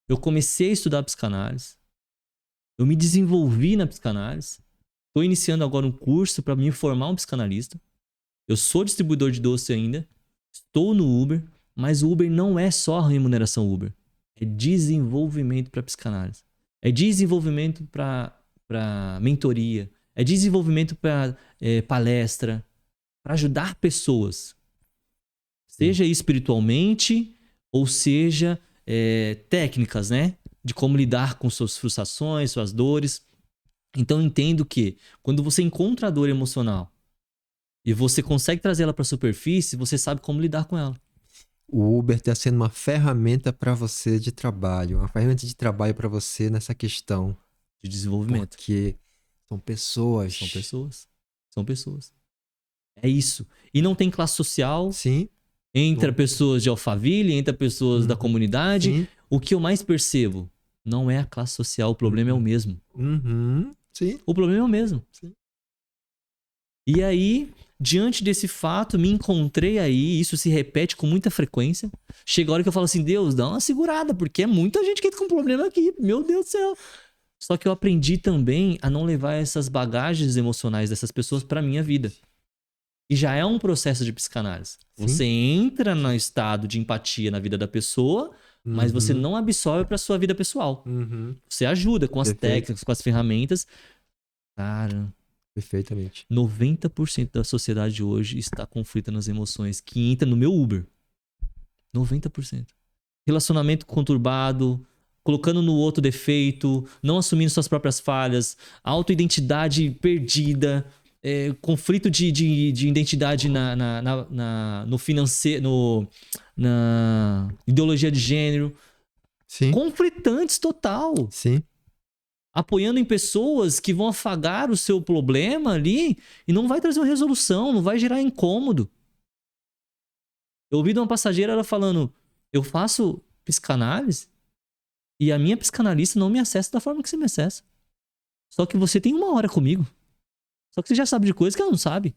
Eu comecei a estudar psicanálise. Eu me desenvolvi na psicanálise. Estou iniciando agora um curso para me formar um psicanalista. Eu sou distribuidor de doce ainda. Estou no Uber. Mas o Uber não é só a remuneração Uber. É desenvolvimento para psicanálise. É desenvolvimento para mentoria. É desenvolvimento para palestra. Para ajudar pessoas. Seja espiritualmente ou seja técnicas, né? De como lidar com suas frustrações, suas dores. Então eu entendo que quando você encontra a dor emocional e você consegue trazer ela para a superfície, você sabe como lidar com ela. O Uber está sendo uma ferramenta para você de trabalho, uma ferramenta de trabalho para você nessa questão De desenvolvimento. porque são pessoas. São pessoas. São pessoas. É isso. E não tem classe social. Sim. Entra pessoas de Alphaville, entra pessoas da comunidade. Sim. O que eu mais percebo não é a classe social, o problema é o mesmo. Sim. O problema é o mesmo. Sim. E aí, diante desse fato, me encontrei aí, isso se repete com muita frequência. Chega a hora que eu falo assim, Deus, dá uma segurada, porque é muita gente que tá com problema aqui, meu Deus do céu. Só que eu aprendi também a não levar essas bagagens emocionais dessas pessoas pra minha vida. E já é um processo de psicanálise. Sim. Você entra no estado de empatia na vida da pessoa, mas você não absorve pra sua vida pessoal. Você ajuda com as técnicas, com as ferramentas. Cara... Perfeitamente. 90% da sociedade hoje está conflita nas emoções, que entra no meu Uber. 90%. Relacionamento conturbado, colocando no outro defeito, não assumindo suas próprias falhas, autoidentidade perdida, conflito de identidade no financeiro, na ideologia de gênero. Sim. Conflitantes total. Sim. Apoiando em pessoas que vão afagar o seu problema ali e não vai trazer uma resolução, não vai gerar incômodo. Eu ouvi de uma passageira ela falando, eu faço psicanálise e a minha psicanalista não me acessa da forma que você me acessa. Só que você tem 1 hora comigo. Só que você já sabe de coisas que ela não sabe.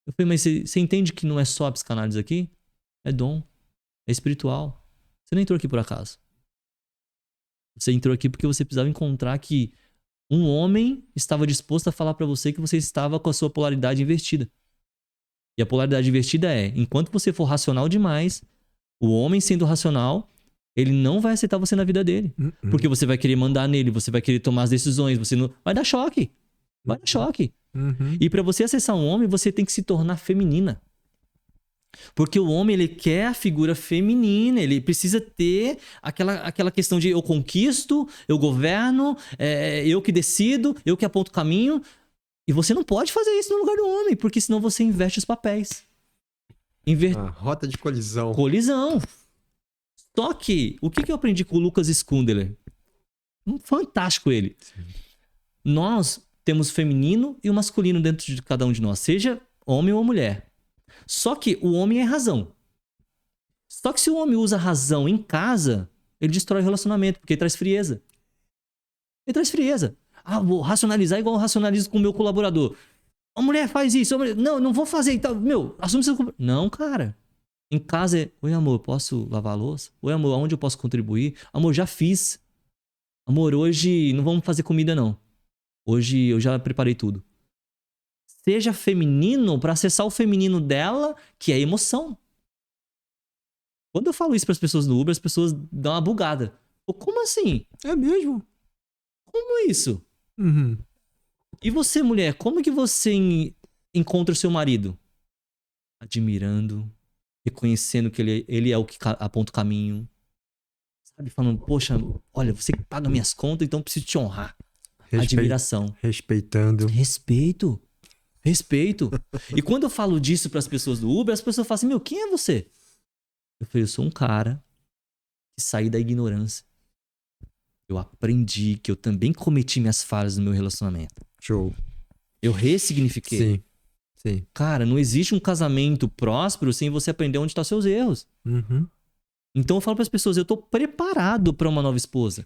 Eu falei, mas você entende que não é só a psicanálise aqui? É dom, é espiritual. Você não entrou aqui por acaso. Você entrou aqui porque você precisava encontrar que um homem estava disposto a falar pra você que você estava com a sua polaridade invertida. E a polaridade invertida é, enquanto você for racional demais, o homem sendo racional, ele não vai aceitar você na vida dele. Porque você vai querer mandar nele, você vai querer tomar as decisões, você não... vai dar choque. Vai dar choque. E pra você acessar um homem, você tem que se tornar feminina. Porque o homem, ele quer a figura feminina, ele precisa ter aquela questão de eu conquisto, eu governo, eu que decido, eu que aponto o caminho. E você não pode fazer isso no lugar do homem, porque senão você inverte os papéis. Rota de colisão. Colisão. Só que, o que eu aprendi com o Lucas Skundler? Fantástico ele. Sim. Nós temos o feminino e o masculino dentro de cada um de nós, seja homem ou mulher. Só que o homem é razão. Só que se o homem usa razão em casa, ele destrói o relacionamento, porque ele traz frieza. Ele traz frieza. Ah, vou racionalizar igual eu racionalizo com o meu colaborador. A mulher faz isso. A mulher... Não vou fazer e tal. Meu, assume seu... Não, cara. Em casa é... Oi, amor, posso lavar a louça? Oi, amor, aonde eu posso contribuir? Amor, já fiz. Amor, hoje não vamos fazer comida, não. Hoje eu já preparei tudo. Seja feminino para acessar o feminino dela, que é emoção. Quando eu falo isso para as pessoas no Uber, as pessoas dão uma bugada. Pô, como assim? É mesmo? Como isso? E você, mulher, como que você encontra o seu marido? Admirando, reconhecendo que ele é o que aponta o caminho. Sabe? Falando, poxa, olha, você paga minhas contas, então eu preciso te honrar. Admiração. Respeitando. Respeito. E quando eu falo disso para as pessoas do Uber, as pessoas falam assim, meu, quem é você? Eu falei, eu sou um cara que saí da ignorância. Eu aprendi que eu também cometi minhas falhas no meu relacionamento. Show. Eu ressignifiquei. Sim. Cara, não existe um casamento próspero sem você aprender onde estão seus erros. Então eu falo para as pessoas, eu tô preparado para uma nova esposa.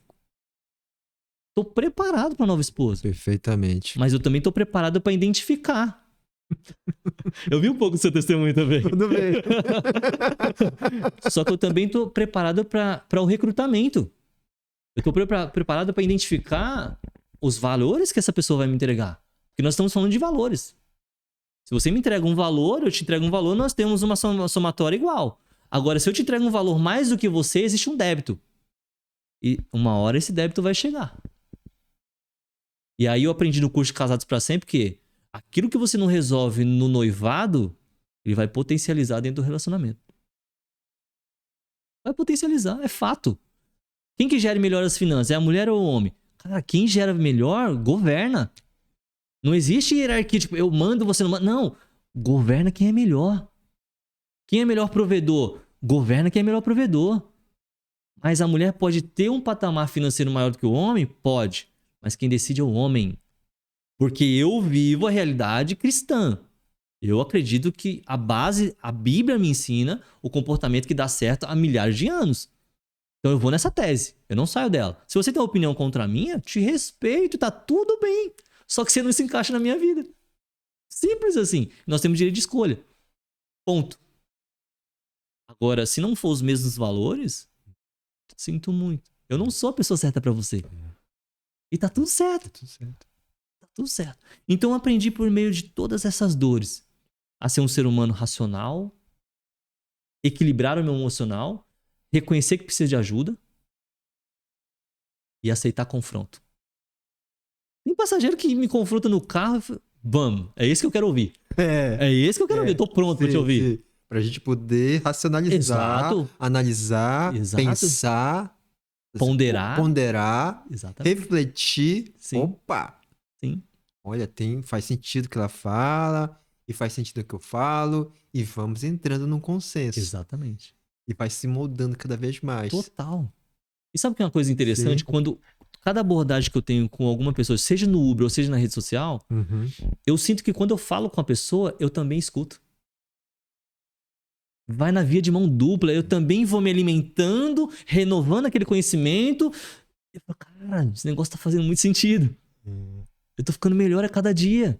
Tô preparado para uma nova esposa. Perfeitamente. Mas eu também tô preparado para identificar. Eu vi um pouco do seu testemunho também. Tudo bem. Só que eu também tô preparado para o recrutamento. Eu tô preparado para identificar os valores que essa pessoa vai me entregar. Porque nós estamos falando de valores. Se você me entrega um valor, eu te entrego um valor, nós temos uma somatória igual. Agora, se eu te entrego um valor mais do que você, existe um débito. E uma hora esse débito vai chegar. E aí eu aprendi no curso de Casados para Sempre que aquilo que você não resolve no noivado, ele vai potencializar dentro do relacionamento. Vai potencializar, é fato. Quem que gera melhor as finanças? É a mulher ou o homem? Cara, quem gera melhor, governa. Não existe hierarquia, tipo, eu mando, você não manda. Não, governa quem é melhor. Quem é melhor provedor? Governa quem é melhor provedor. Mas a mulher pode ter um patamar financeiro maior do que o homem? Pode. Mas quem decide é o homem. Porque eu vivo a realidade cristã. Eu acredito que a Bíblia me ensina o comportamento que dá certo há milhares de anos. Então eu vou nessa tese. Eu não saio dela. Se você tem uma opinião contra a minha, te respeito, tá tudo bem. Só que você não se encaixa na minha vida. Simples assim. Nós temos direito de escolha. Ponto. Agora, se não for os mesmos valores, sinto muito. Eu não sou a pessoa certa pra você. E tá tudo certo. Tá tudo certo. Então eu aprendi por meio de todas essas dores a ser um ser humano racional, equilibrar o meu emocional, reconhecer que precisa de ajuda e aceitar confronto. Tem passageiro que me confronta no carro e fala, vamos, é esse que eu quero ouvir. É esse que eu quero ouvir, eu tô pronto pra te ouvir. Sim. Pra gente poder racionalizar, Exato. analisar, Exato. pensar, ponderar, exatamente. refletir. Sim. Opa! Sim. Olha, faz sentido o que ela fala, e faz sentido o que eu falo, e vamos entrando num consenso. Exatamente. E vai se moldando cada vez mais. Total. E sabe o que é uma coisa interessante? Sim. Quando cada abordagem que eu tenho com alguma pessoa, seja no Uber ou seja na rede social, eu sinto que quando eu falo com a pessoa, eu também escuto. Vai na via de mão dupla, eu também vou me alimentando, renovando aquele conhecimento. Eu falo, cara, esse negócio tá fazendo muito sentido. Eu tô ficando melhor a cada dia.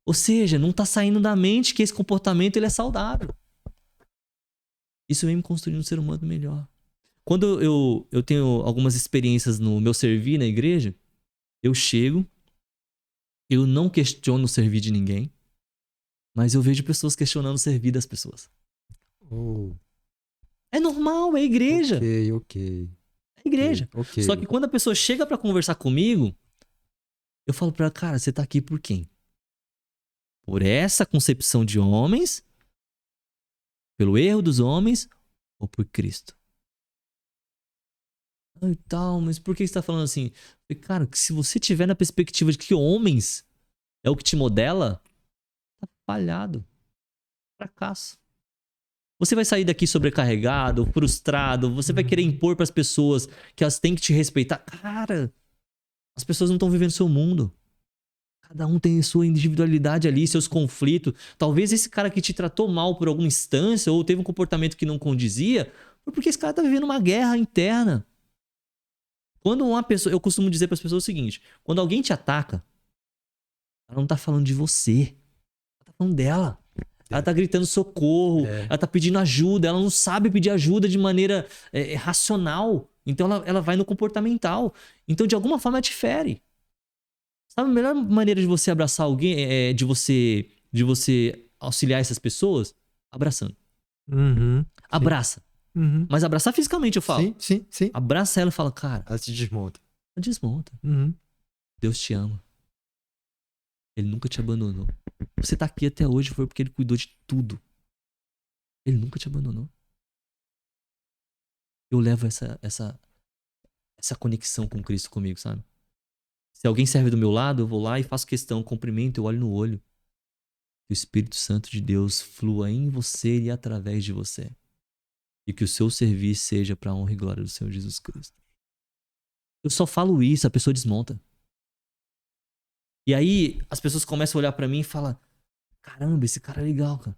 Ou seja, não tá saindo da mente que esse comportamento ele é saudável. Isso vem me construindo um ser humano melhor. Quando eu tenho algumas experiências no meu servir na igreja, eu chego, eu não questiono o servir de ninguém, mas eu vejo pessoas questionando o servir das pessoas. É normal, é igreja. Ok. É igreja. Ok. Só que quando a pessoa chega pra conversar comigo, eu falo pra ela, cara, você tá aqui por quem? Por essa concepção de homens? Pelo erro dos homens? Ou por Cristo? E tal, mas por que você tá falando assim? Eu falei, cara, se você tiver na perspectiva de que homens é o que te modela, tá falhado. Fracasso. Você vai sair daqui sobrecarregado, frustrado, você vai querer impor pras pessoas que elas têm que te respeitar. Cara, as pessoas não estão vivendo seu mundo. Cada um tem sua individualidade ali, seus conflitos. Talvez esse cara que te tratou mal por alguma instância ou teve um comportamento que não condizia, foi porque esse cara tá vivendo uma guerra interna. Quando uma pessoa, eu costumo dizer para as pessoas o seguinte, quando alguém te ataca, ela não tá falando de você, ela tá falando dela. Ela tá gritando socorro, ela tá pedindo ajuda, ela não sabe pedir ajuda de maneira racional. Então ela vai no comportamental. Então de alguma forma ela te fere. Sabe a melhor maneira de você abraçar alguém, de você auxiliar essas pessoas? Abraçando. Abraça. Mas abraçar fisicamente, eu falo. Sim. Abraça ela e fala, cara. Ela se desmonta. Ela desmonta. Deus te ama. Ele nunca te abandonou. Você tá aqui até hoje foi porque ele cuidou de tudo. Ele nunca te abandonou. Eu levo essa conexão com Cristo comigo, sabe? Se alguém serve do meu lado, eu vou lá e faço questão, cumprimento, eu olho no olho. Que o Espírito Santo de Deus flua em você e através de você. E que o seu serviço seja para a honra e glória do Senhor Jesus Cristo. Eu só falo isso, a pessoa desmonta. E aí as pessoas começam a olhar para mim e falam, caramba, esse cara é legal, cara.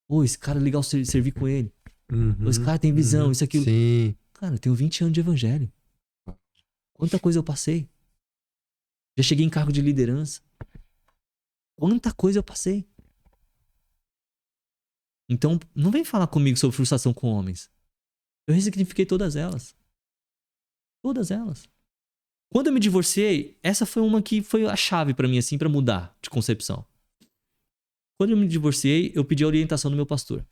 Pô, esse cara é legal servir com ele. Pô, esse cara tem visão, isso, aquilo. Sim. Cara, eu tenho 20 anos de evangelho. Quanta coisa eu passei. Já cheguei em cargo de liderança. Quanta coisa eu passei. Então, não vem falar comigo sobre frustração com homens. Eu ressignifiquei todas elas. Todas elas. Quando eu me divorciei, essa foi uma que foi a chave pra mim, assim, pra mudar de concepção. Quando eu me divorciei, eu pedi a orientação do meu pastor.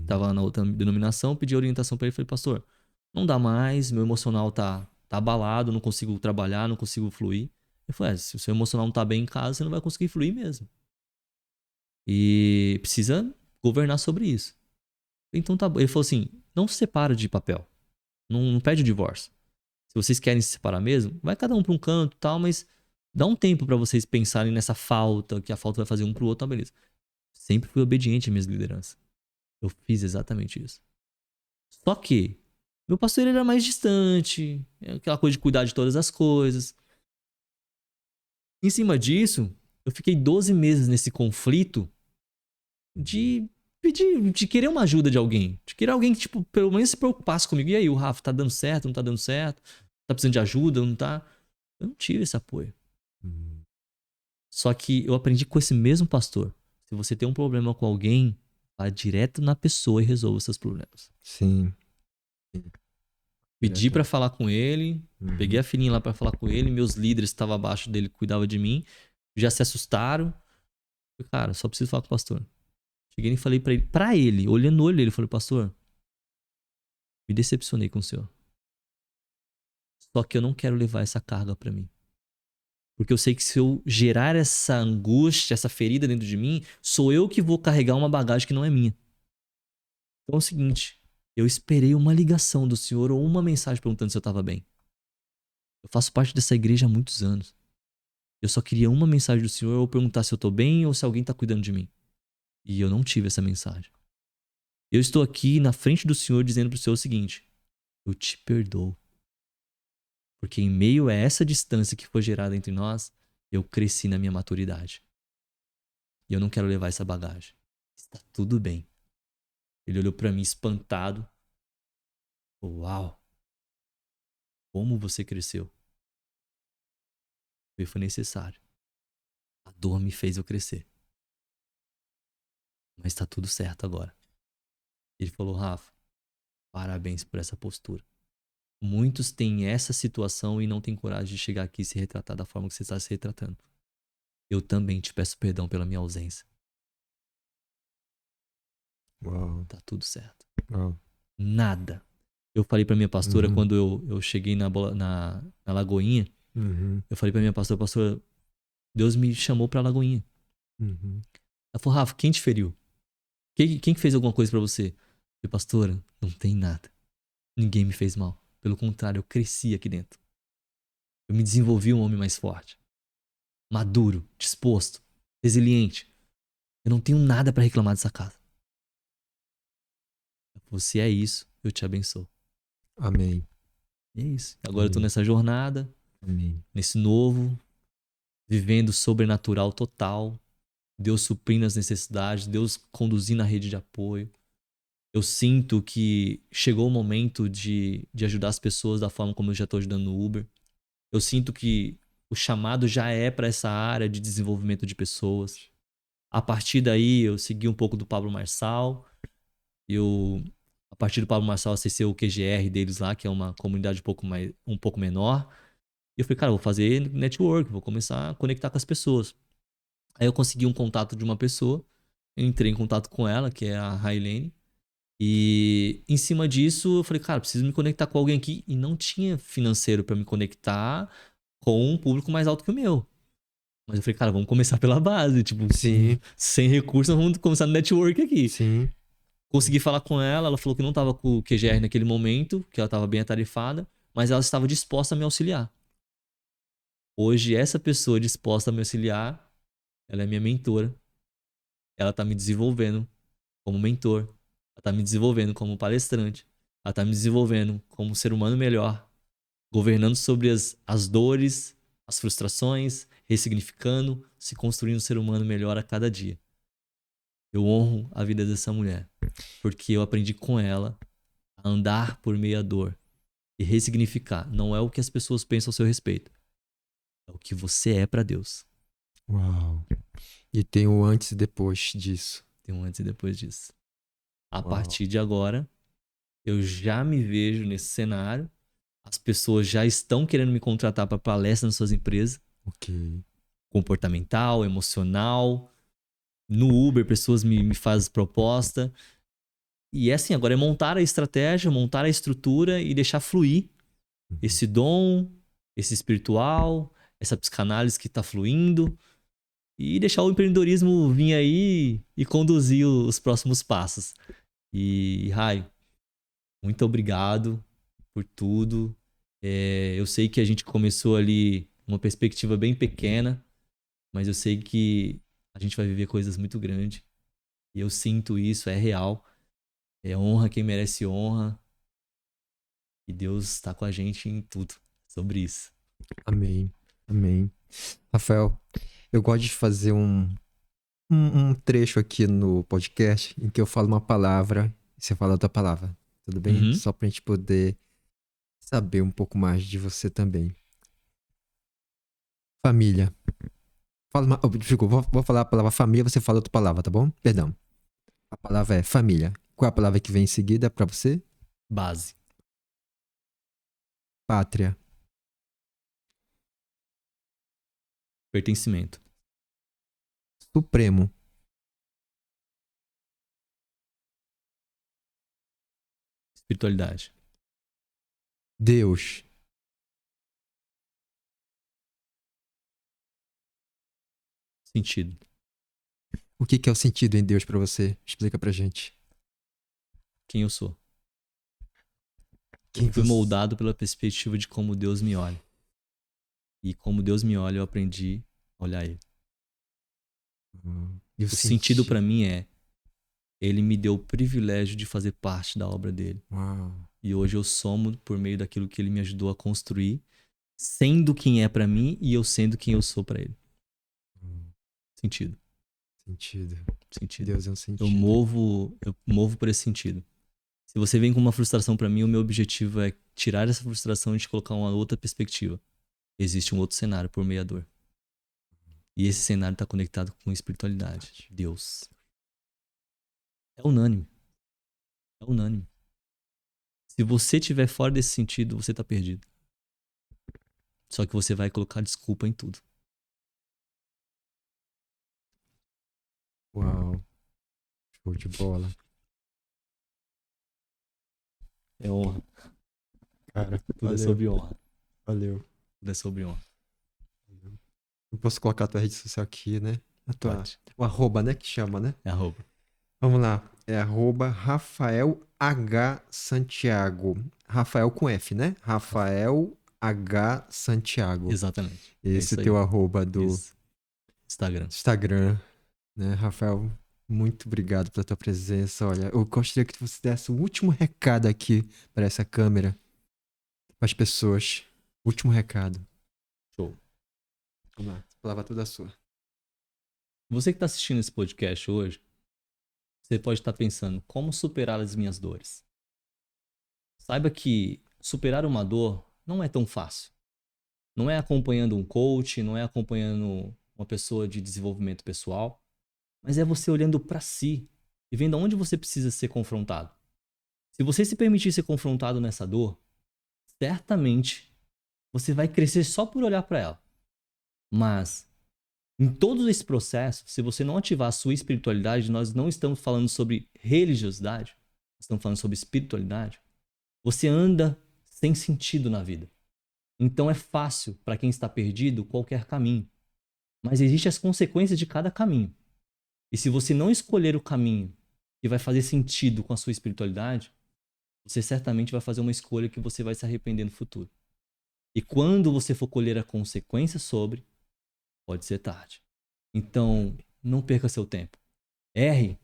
Tava na outra denominação, pedi a orientação pra ele. Falei, pastor, não dá mais, meu emocional tá abalado, não consigo trabalhar, não consigo fluir. Eu falei, se o seu emocional não tá bem em casa, você não vai conseguir fluir mesmo. E precisa governar sobre isso. Então tá bom. Ele falou assim, não se separa de papel. Não pede o divórcio. Se vocês querem se separar mesmo, vai cada um pra um canto e tal, mas dá um tempo pra vocês pensarem nessa falta, que a falta vai fazer um pro outro, tá beleza. Sempre fui obediente às minhas lideranças. Eu fiz exatamente isso. Só que meu pastor ele era mais distante, aquela coisa de cuidar de todas as coisas. Em cima disso, eu fiquei 12 meses nesse conflito de de querer uma ajuda de alguém. De querer alguém que, tipo, pelo menos se preocupasse comigo. E aí, o Rafa, tá dando certo, não tá dando certo? Tá precisando de ajuda, não tá? Eu não tive esse apoio. Só que eu aprendi com esse mesmo pastor. Se você tem um problema com alguém, vá direto na pessoa e resolva os seus problemas. Sim. Pedi pra falar com ele, peguei a filhinha lá pra falar com ele, meus líderes que estavam abaixo dele cuidavam de mim, já se assustaram. Falei, cara, só preciso falar com o pastor. Cheguei e falei pra ele, olhando no olho dele, falei, pastor, me decepcionei com o senhor. Só que eu não quero levar essa carga pra mim. Porque eu sei que se eu gerar essa angústia, essa ferida dentro de mim, sou eu que vou carregar uma bagagem que não é minha. Então é o seguinte, eu esperei uma ligação do senhor ou uma mensagem perguntando se eu estava bem. Eu faço parte dessa igreja há muitos anos. Eu só queria uma mensagem do senhor ou perguntar se eu tô bem ou se alguém tá cuidando de mim. E eu não tive essa mensagem. Eu estou aqui na frente do senhor dizendo pro senhor o seguinte, eu te perdoo. Porque em meio a essa distância que foi gerada entre nós, eu cresci na minha maturidade. E eu não quero levar essa bagagem. Está tudo bem. Ele olhou pra mim espantado. Uau! Como você cresceu? E foi necessário. A dor me fez eu crescer. Mas tá tudo certo agora. Ele falou, Rafa, parabéns por essa postura. Muitos têm essa situação e não têm coragem de chegar aqui e se retratar da forma que você está se retratando. Eu também te peço perdão pela minha ausência. Uau. Tá tudo certo. Uau. Nada. Eu falei pra minha pastora quando eu cheguei na Lagoinha. Eu falei pra minha pastora, Deus me chamou pra Lagoinha. Ela falou, Rafa, quem te feriu? Quem fez alguma coisa pra você? Eu falei, pastora, não tem nada. Ninguém me fez mal. Pelo contrário, eu cresci aqui dentro. Eu me desenvolvi um homem mais forte. Maduro, disposto, resiliente. Eu não tenho nada pra reclamar dessa casa. Você é isso, eu te abençoo. Amém. E é isso. Agora eu tô nessa jornada, nesse novo, vivendo sobrenatural total. Deus suprindo as necessidades, Deus conduzindo a rede de apoio. Eu sinto que chegou o momento de ajudar as pessoas da forma como eu já estou ajudando no Uber. Eu sinto que o chamado já é para essa área de desenvolvimento de pessoas. A partir daí, eu segui um pouco do Pablo Marçal. A partir do Pablo Marçal, acessei o QGR deles lá, que é uma comunidade um pouco menor. E eu falei, cara, eu vou fazer network, vou começar a conectar com as pessoas. Aí eu consegui um contato de uma pessoa, eu entrei em contato com ela, que é a Railene. E em cima disso, eu falei, cara, preciso me conectar com alguém aqui. E não tinha financeiro pra me conectar com um público mais alto que o meu. Mas eu falei, cara, vamos começar pela base. Tipo, Sim. sem recursos, vamos começar no network aqui. Sim. Consegui falar com ela, ela falou que não tava com o QGR naquele momento, que ela tava bem atarefada, mas ela estava disposta a me auxiliar. Hoje, essa pessoa disposta a me auxiliar, ela é minha mentora. Ela tá me desenvolvendo como mentor. Ela tá me desenvolvendo como palestrante. Ela tá me desenvolvendo como ser humano melhor. Governando sobre as dores, as frustrações, ressignificando, se construindo um ser humano melhor a cada dia. Eu honro a vida dessa mulher. Porque eu aprendi com ela a andar por meio da dor. E ressignificar. Não é o que as pessoas pensam ao seu respeito. É o que você é pra Deus. Uau. E tem o antes e depois disso. Tem um antes e depois disso. A Uau. partir de agora, eu já me vejo nesse cenário. As pessoas já estão querendo me contratar para palestra nas suas empresas. Ok. Comportamental, emocional. No Uber, pessoas me fazem proposta. E é assim, agora é montar a estratégia, montar a estrutura e deixar fluir esse dom, esse espiritual, essa psicanálise que está fluindo. E deixar o empreendedorismo vir aí e conduzir os próximos passos. E, Rai, muito obrigado por tudo. Eu sei que a gente começou ali uma perspectiva bem pequena, mas eu sei que a gente vai viver coisas muito grandes. E eu sinto isso, é real. É honra quem merece honra. E Deus está com a gente em tudo sobre isso. Amém. Amém. Rafael, eu gosto de fazer um trecho aqui no podcast em que eu falo uma palavra e você fala outra palavra. Tudo bem? Uhum. Só pra gente poder saber um pouco mais de você também. Família. Desculpa, vou falar a palavra família, você fala outra palavra, tá bom? Perdão. A palavra é família. Qual é a palavra que vem em seguida pra você? Base. Pátria. Pertencimento. Supremo. Espiritualidade. Deus. Sentido. O que é o sentido em Deus pra você? Explica pra gente. Quem eu sou. Quem Eu fui você- moldado pela perspectiva de como Deus me olha. E como Deus me olha, eu aprendi a olhar ele. E O sentido pra mim é: ele me deu o privilégio de fazer parte da obra dele. Uau. E hoje eu somo por meio daquilo que ele me ajudou a construir, sendo quem é pra mim e eu sendo quem eu sou pra ele. Sentido. Sentido. Sentido. Deus é um sentido. Eu movo por esse sentido. Se você vem com uma frustração pra mim, o meu objetivo é tirar essa frustração e te colocar uma outra perspectiva. Existe um outro cenário por meio da dor. E esse cenário está conectado com espiritualidade. Deus. É unânime. É unânime. Se você estiver fora desse sentido, você está perdido. Só que você vai colocar desculpa em tudo. Uau. Show de bola. É honra. Cara, Tudo é sobre honra. Valeu. Tudo é sobre honra. Eu posso colocar a tua rede social aqui, né? Pode. O arroba, né? Que chama, né? É arroba. Vamos lá. É arroba Rafael H. Santiago. Rafael com F, né? Rafael H. Santiago. Exatamente. Esse isso aí. teu arroba do Isso. Instagram. Instagram, né? Rafael, muito obrigado pela tua presença. Olha, eu gostaria que você desse o último recado aqui para essa câmera, para as pessoas. Último recado. Show. Vamos lá. A palavra toda sua. Você que está assistindo esse podcast hoje, você pode estar pensando, como superar as minhas dores? Saiba que superar uma dor não é tão fácil. Não é acompanhando um coach, não é acompanhando uma pessoa de desenvolvimento pessoal, mas é você olhando para si e vendo aonde você precisa ser confrontado. Se você se permitir ser confrontado nessa dor, certamente você vai crescer só por olhar para ela. Mas em todo esse processo, se você não ativar a sua espiritualidade, nós não estamos falando sobre religiosidade, nós estamos falando sobre espiritualidade. Você anda sem sentido na vida. Então é fácil para quem está perdido qualquer caminho. Mas existem as consequências de cada caminho. E se você não escolher o caminho que vai fazer sentido com a sua espiritualidade, você certamente vai fazer uma escolha que você vai se arrepender no futuro. E quando você for colher a consequência sobre, pode ser tarde. Então, não perca seu tempo. Erre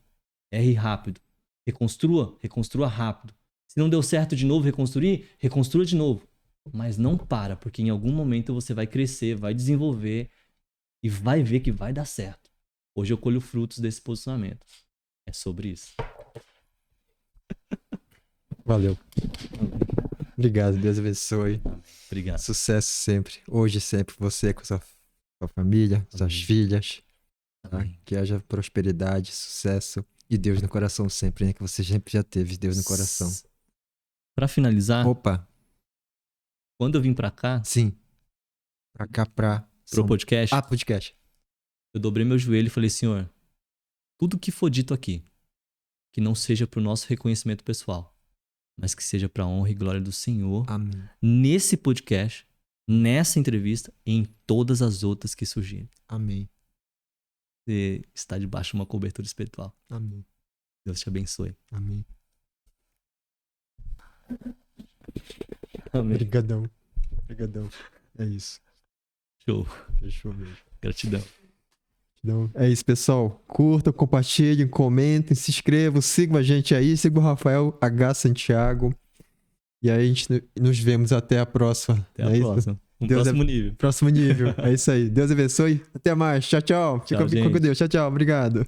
rápido. Reconstrua rápido. Se não deu certo de novo reconstrua de novo. Mas não para, porque em algum momento você vai crescer, vai desenvolver e vai ver que vai dar certo. Hoje eu colho frutos desse posicionamento. É sobre isso. Valeu. Obrigado, Deus abençoe. Obrigado. Sucesso sempre. Hoje sempre você com sua família, suas filhas. Tá? Que haja prosperidade, sucesso e Deus no coração sempre, né? Que você sempre já teve Deus no coração. Pra finalizar, Opa, quando eu vim pra cá, sim. Pra cá, pro podcast, podcast. eu dobrei meu joelho e falei, Senhor, tudo que for dito aqui, que não seja pro nosso reconhecimento pessoal, mas que seja pra honra e glória do Senhor, Amém. nesse podcast, nessa entrevista e em todas as outras que surgirem. Amém. Você está debaixo de uma cobertura espiritual. Amém. Deus te abençoe. Amém. Amém. Obrigadão. É isso. Show. Fechou mesmo. Gratidão. Então, é isso, pessoal. Curtam, compartilhem, comentem, se inscrevam, sigam a gente aí, sigam o Rafael H. Santiago. E aí a gente nos vemos até a próxima. Até a próxima. Próximo nível. Próximo nível. É isso aí. Deus abençoe. Até mais. Tchau, tchau. Fica com Deus. Tchau, tchau. Obrigado.